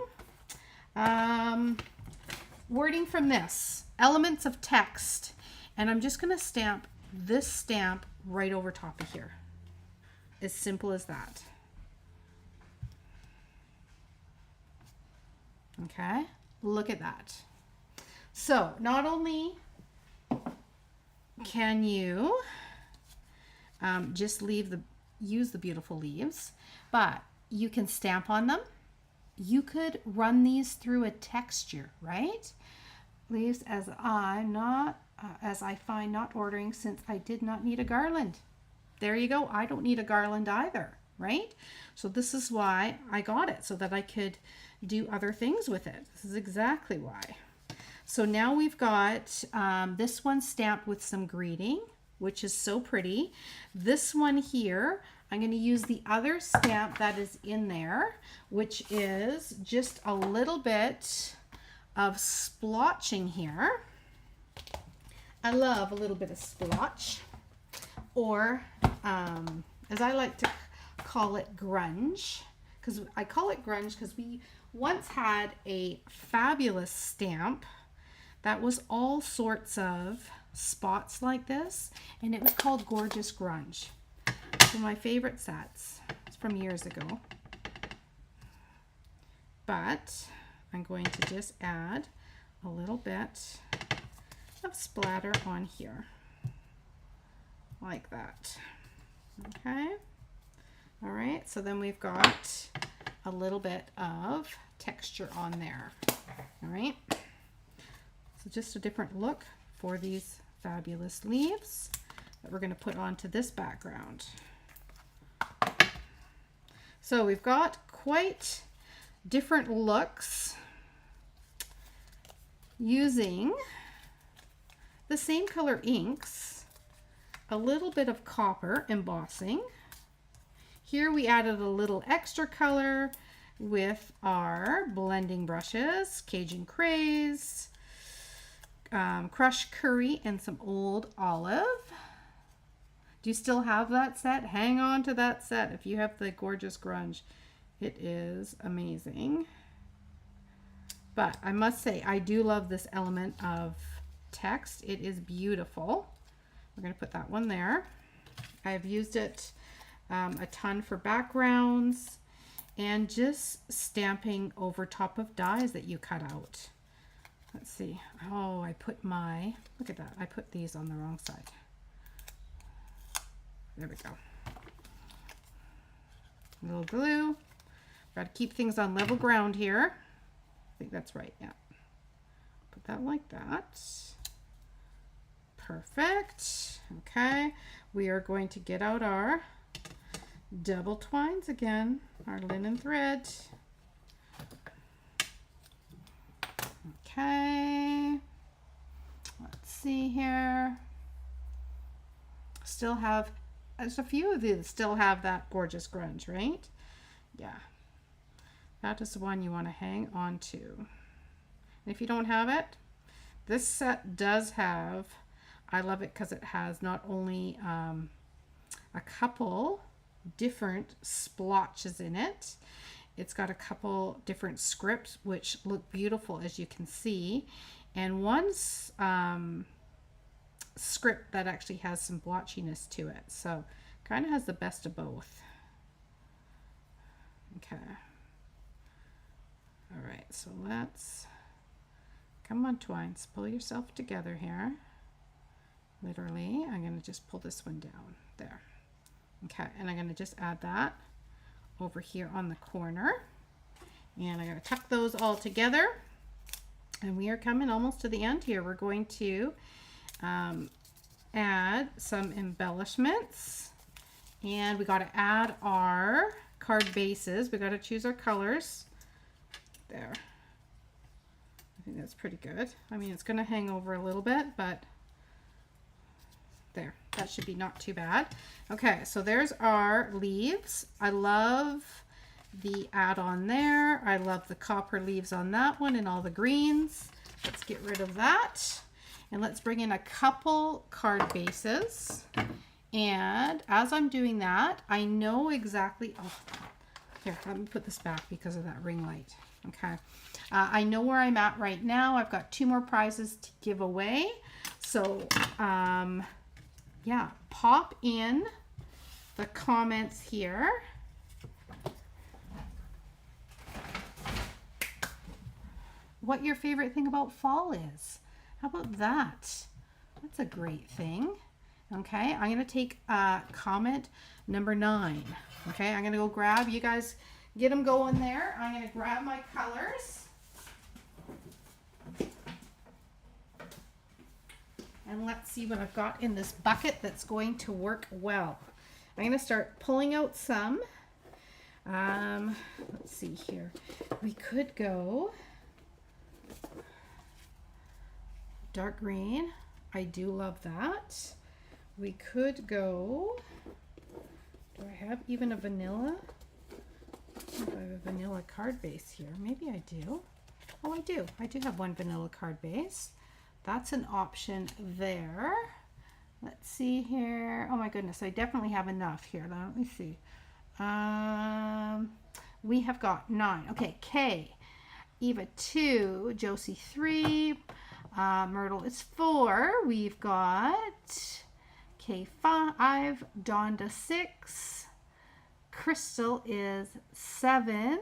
wording from this, elements of text, and I'm just going to stamp this stamp right over top of here. As simple as that. Okay, look at that. So not only can you just use the beautiful leaves, but you can stamp on them. You could run these through a texture, right? Leaves as I find not ordering, since I did not need a garland. There you go. I don't need a garland either, right? So this is why I got it, so that I could do other things with it. This is exactly why. So now we've got this one stamped with some greeting, which is so pretty. This one here, I'm going to use the other stamp that is in there, which is just a little bit of splotching here. I love a little bit of splotch, or as I like to call it, grunge. Because I call it grunge because we once had a fabulous stamp that was all sorts of spots like this, and it was called Gorgeous Grunge. It's one of my favorite sets. It's from years ago. But I'm going to just add a little bit of splatter on here, like that. Okay. All right, so then we've got a little bit of texture on there. All right. So just a different look for these fabulous leaves that we're going to put onto this background. So we've got quite different looks using the same color inks, a little bit of copper embossing. Here we added a little extra color with our blending brushes, Cajun Craze, crushed curry, and some old olive. Do you still have that set? Hang on to that set if you have the Gorgeous Grunge. It is amazing. But I must say, I do love this element of text. It is beautiful. We're going to put that one there. I've used it a ton for backgrounds and just stamping over top of dies that you cut out. Let's see. Oh, look at that. I put these on the wrong side. There we go. A little glue. Got to keep things on level ground here. I think that's right. Yeah. Put that like that. Perfect. Okay. We are going to get out our double twines again, our linen thread. Okay. Let's see here. Still have, there's a few of these still have that Gorgeous Grunge, right? Yeah. That is the one you want to hang on to. And if you don't have it, this set does have, I love it because it has not only a couple different splotches in it, it's got a couple different scripts which look beautiful, as you can see, and one script that actually has some blotchiness to it, so kind of has the best of both. Okay. All right, so let's, come on twines, pull yourself together here. Literally, I'm going to just pull this one down there. Okay, and I'm going to just add that over here on the corner. And I'm going to tuck those all together. And we are coming almost to the end here. We're going to add some embellishments. And we got to add our card bases. We got to choose our colors. There. I think that's pretty good. I mean, it's going to hang over a little bit, but there, that should be not too bad. Okay, so there's our leaves. I love the add-on there. I love the copper leaves on that one and all the greens. Let's get rid of that. And let's bring in a couple card bases. And as I'm doing that, I know exactly, oh, Here, let me put this back because of that ring light. Okay. I know where I'm at right now. I've got 2 more prizes to give away. So, yeah, pop in the comments here. What your favorite thing about fall is. How about that? That's a great thing. Okay, I'm going to take comment number 9. Okay, I'm going to go grab, you guys get them going there. I'm going to grab my colors. And let's see what I've got in this bucket that's going to work well. I'm going to start pulling out some. Let's see here. We could go dark green. I do love that. We could go, do I have even a vanilla? I don't know if I have a vanilla card base here. Maybe I do. Oh, I do. I do have one vanilla card base. That's an option there. Let's see here. Oh my goodness, I definitely have enough here. Let me see. We have got 9. Okay, K. Eva 2. Josie 3. Myrtle is 4. We've got K5. Donda 6. Crystal is 7.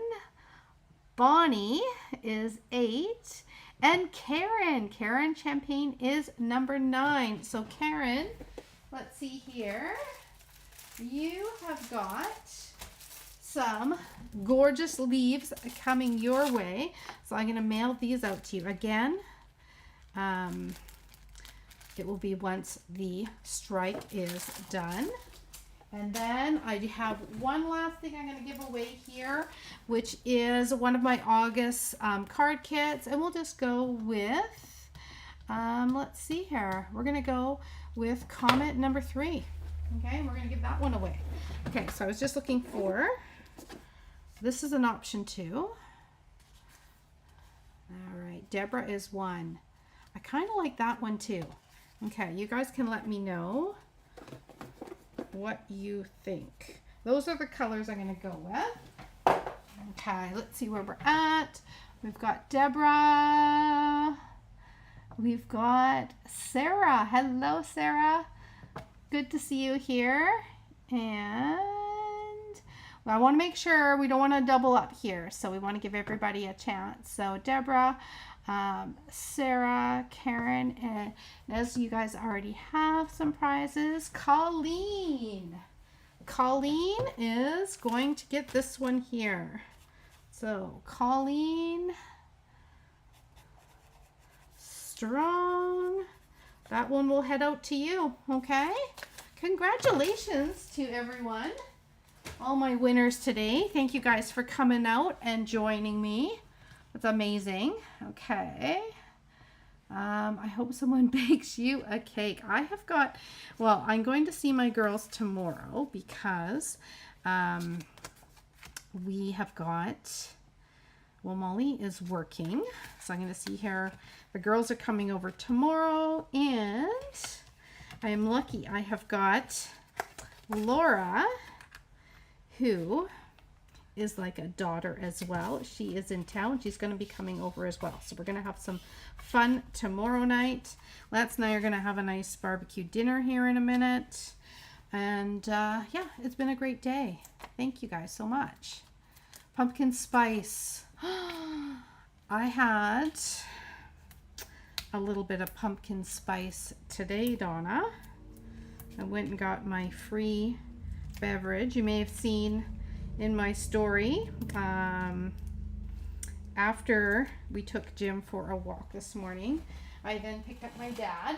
Bonnie is 8. And Karen Champagne is number 9. So Karen, let's see here. You have got some gorgeous leaves coming your way. So I'm going to mail these out to you. Again, it will be once the strike is done. And then I have one last thing I'm going to give away here, which is one of my August card kits. And we'll just go with, let's see here. We're going to go with comment number 3. Okay, and we're going to give that one away. Okay, so I was just looking for, this is an option 2. All right, Deborah is 1. I kind of like that one too. Okay, you guys can let me know what you think. Those are the colors I'm going to go with. Okay, let's see where we're at. We've got Deborah. We've got Sarah. Hello, Sarah. Good to see you here. And well, I want to make sure we don't want to double up here. So we want to give everybody a chance. So Deborah, Sarah, Karen, and as you guys already have some prizes, Colleen is going to get this one here. So Colleen Strong, that one will head out to you. Okay, congratulations to everyone, all my winners today. Thank you guys for coming out and joining me. That's amazing. Okay. I hope someone bakes you a cake. I have got, well, I'm going to see my girls tomorrow because we have got, well, Molly is working. So I'm going to see her. The girls are coming over tomorrow, and I am lucky. I have got Laura, who is like a daughter as well. She is in town. She's going to be coming over as well. So we're going to have some fun tomorrow night. Lance and I are going to have a nice barbecue dinner here in a minute. And yeah, it's been a great day. Thank you guys so much. Pumpkin spice. I had a little bit of pumpkin spice today, Donna. I went and got my free beverage. You may have seen in my story, after we took Jim for a walk this morning, I then picked up my dad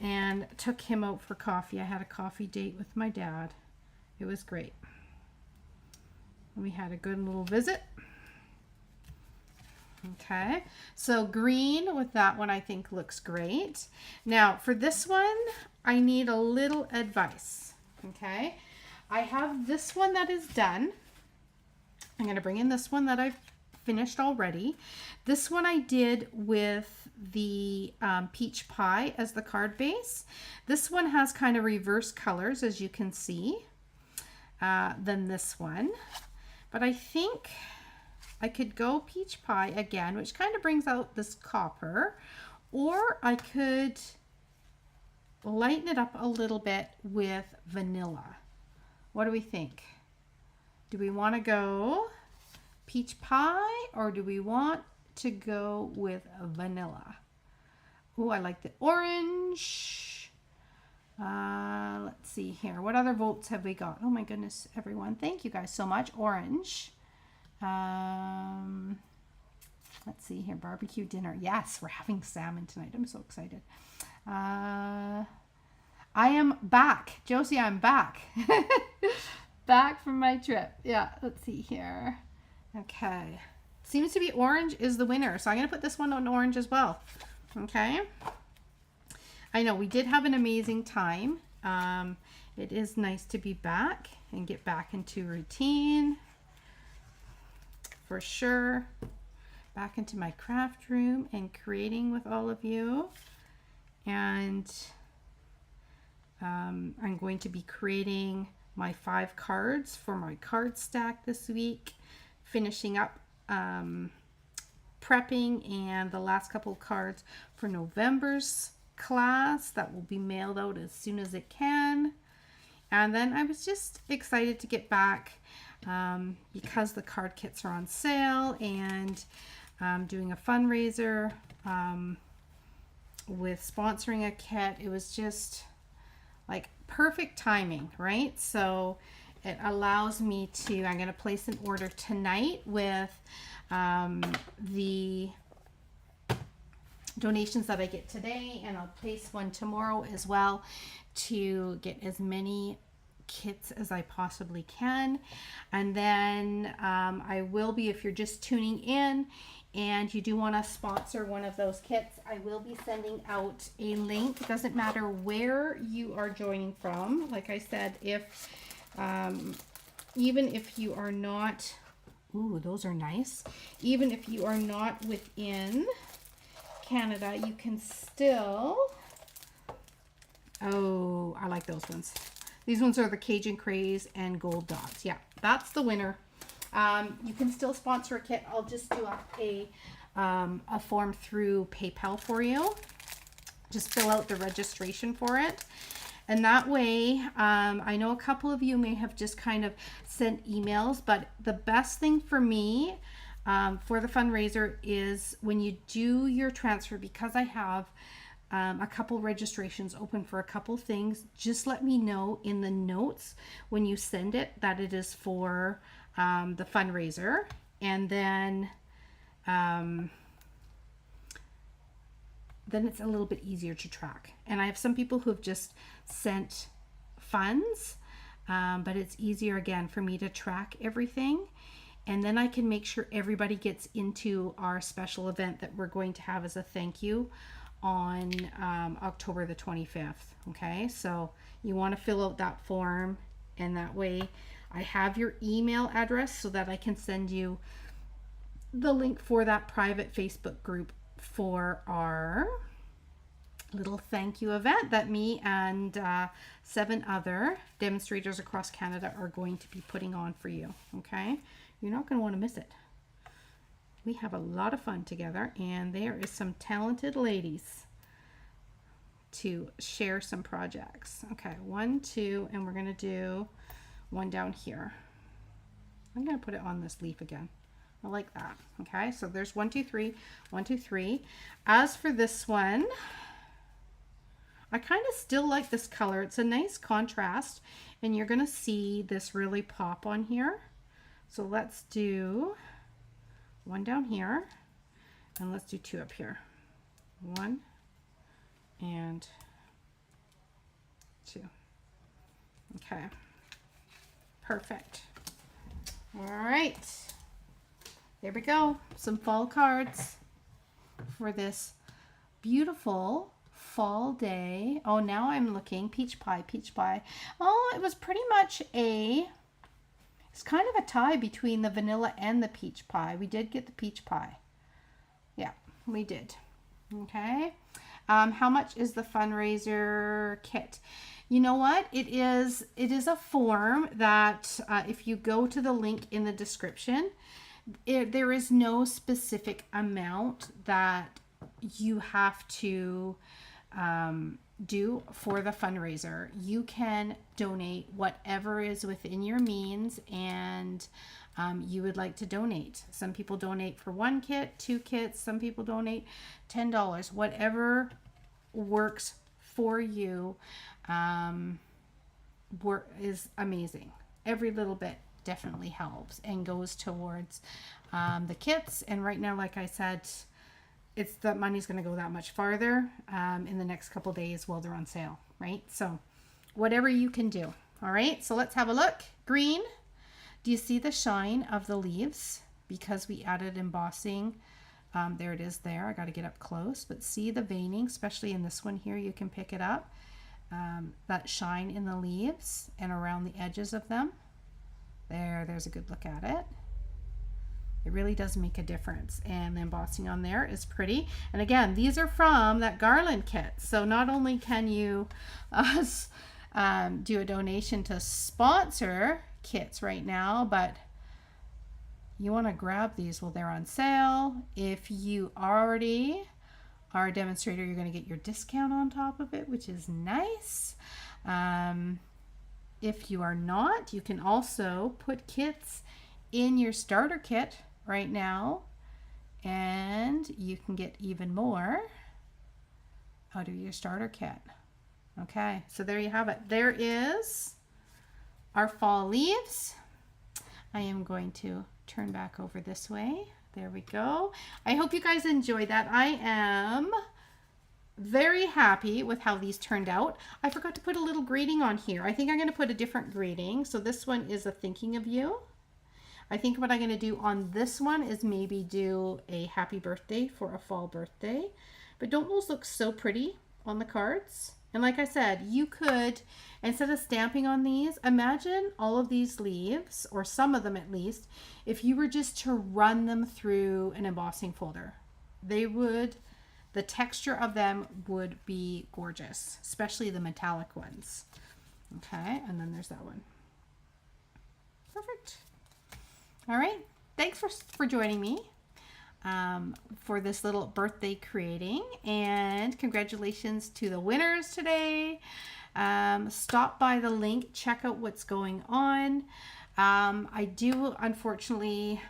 and took him out for coffee. I had a coffee date with my dad. It was great. We had a good little visit. Okay, so green with that one I think looks great. Now for this one, I need a little advice. Okay, I have this one that is done. I'm going to bring in this one that I've finished already. This one I did with the peach pie as the card base. This one has kind of reverse colors, as you can see, than this one. But I think I could go peach pie again, which kind of brings out this copper, or I could lighten it up a little bit with vanilla. What do we think? Do we want to go peach pie or do we want to go with vanilla? Oh, I like the orange. Let's see here. What other votes have we got? Oh my goodness, everyone. Thank you guys so much. Orange. Let's see here. Barbecue dinner. Yes, we're having salmon tonight. I'm so excited. I am back. Josie, I'm back. Back from my trip. Yeah, let's see here. Okay. Seems to be orange is the winner. So I'm going to put this one on orange as well. Okay. I know we did have an amazing time. It is nice to be back and get back into routine. For sure. Back into my craft room and creating with all of you. And I'm going to be creating my 5 cards for my card stack this week. Finishing up prepping and the last couple of cards for November's class that will be mailed out as soon as it can. And then I was just excited to get back because the card kits are on sale, and doing a fundraiser with sponsoring a kit. It was just like perfect timing, right? So it allows me to, I'm going to place an order tonight with the donations that I get today, and I'll place one tomorrow as well to get as many kits as I possibly can. And then I will be, if you're just tuning in and you do want to sponsor one of those kits, I will be sending out a link. It doesn't matter where you are joining from. Like I said, if even if you are not, ooh, those are nice. Even if you are not within Canada, you can still, oh, I like those ones. These ones are the Cajun Craze and Gold Dots. Yeah, that's the winner. You can still sponsor a kit. I'll just do a form through PayPal for you. Just fill out the registration for it. And that way, I know a couple of you may have just kind of sent emails, but the best thing for me for the fundraiser is when you do your transfer, because I have a couple registrations open for a couple things, just let me know in the notes when you send it that it is for the fundraiser, and then it's a little bit easier to track. And I have some people who have just sent funds, but it's easier again for me to track everything, and then I can make sure everybody gets into our special event that we're going to have as a thank you on October the 25th. Okay, so you want to fill out that form, and that way I have your email address so that I can send you the link for that private Facebook group for our little thank you event that me and 7 other demonstrators across Canada are going to be putting on for you. Okay, you're not going to want to miss it. We have a lot of fun together, and there is some talented ladies to share some projects. Okay, 1, 2, and we're going to do one down here. I'm going to put it on this leaf again. I like that. Okay, so there's 1, 2, 3, 1, 2, 3. As for this one, I kind of still like this color. It's a nice contrast, and you're going to see this really pop on here. So let's do 1 down here, and let's do 2 up here. 1 and 2. Okay, perfect. All right, there we go. Some fall cards for this beautiful fall day. Oh, now I'm looking. Peach pie, peach pie. Oh, it was pretty much it's kind of a tie between the vanilla and the peach pie. We did get the peach pie. Yeah, we did. Okay. How much is the fundraiser kit? You know what? It is a form that if you go to the link in the description, there is no specific amount that you have to do for the fundraiser. You can donate whatever is within your means and you would like to donate. Some people donate for 1 kit, 2 kits, some people donate $10, whatever works for you. Is amazing. Every little bit definitely helps and goes towards the kits. And right now, like I said, it's the money's going to go that much farther in the next couple days while they're on sale, right? So whatever you can do. All right, so let's have a look. Green. Do you see the shine of the leaves? Because we added embossing. There it is there. I got to get up close, but see the veining, especially in this one here, you can pick it up. That shine in the leaves and around the edges of them. There's a good look at it. It really does make a difference, and the embossing on there is pretty. And again, these are from that garland kit, so not only can you do a donation to sponsor kits right now, but you want to grab these while they're on sale. If you already are a demonstrator, you're going to get your discount on top of it, which is nice. If you are not, you can also put kits in your starter kit right now, and you can get even more out of your starter kit. Okay, so there you have it. There is our fall leaves. I am going to turn back over this way. There we go. I hope you guys enjoyed that. I am very happy with how these turned out. I forgot to put a little greeting on here. I think I'm going to put a different greeting. So this one is a thinking of you. I think what I'm going to do on this one is maybe do a happy birthday for a fall birthday. But don't those look so pretty on the cards? And like I said, you could, instead of stamping on these, imagine all of these leaves, or some of them at least, if you were just to run them through an embossing folder. The texture of them would be gorgeous, especially the metallic ones. Okay, and then there's that one. Perfect. All right, thanks for joining me for this little birthday creating, and congratulations to the winners today. Stop by the link, check out what's going on. I do unfortunately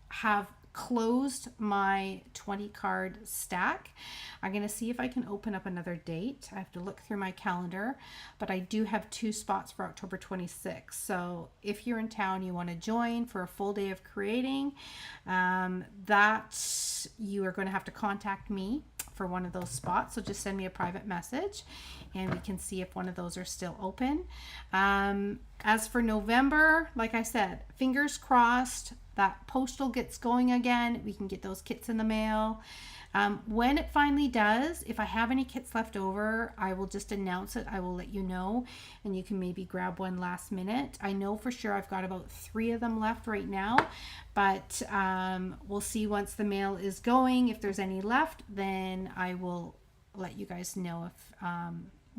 have closed my 20 card stack. I'm going to see if I can open up another date. I have to look through my calendar, but I do have 2 spots for October 26th. So if you're in town, you want to join for a full day of creating, that you are going to have to contact me for one of those spots. So just send me a private message and we can see if one of those are still open. As for November, like I said, fingers crossed that postal gets going again. We can get those kits in the mail. When it finally does, if I have any kits left over, I will just announce it. I will let you know, and you can maybe grab one last minute. I know for sure I've got about 3 of them left right now, but we'll see once the mail is going. If there's any left, then I will let you guys know if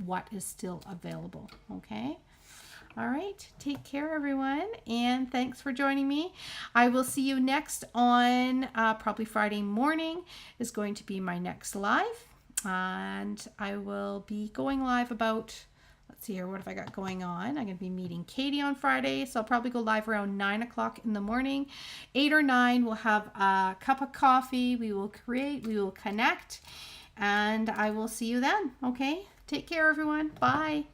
what is still available. Okay. All right, take care everyone, and thanks for joining me. I will see you next on probably Friday morning is going to be my next live, and I will be going live about, let's see here, what have I got going on? I'm going to be meeting Katie on Friday, so I'll probably go live around 9 o'clock in the morning. 8 or 9, we'll have a cup of coffee, we will create, we will connect, and I will see you then, okay? Take care everyone, bye.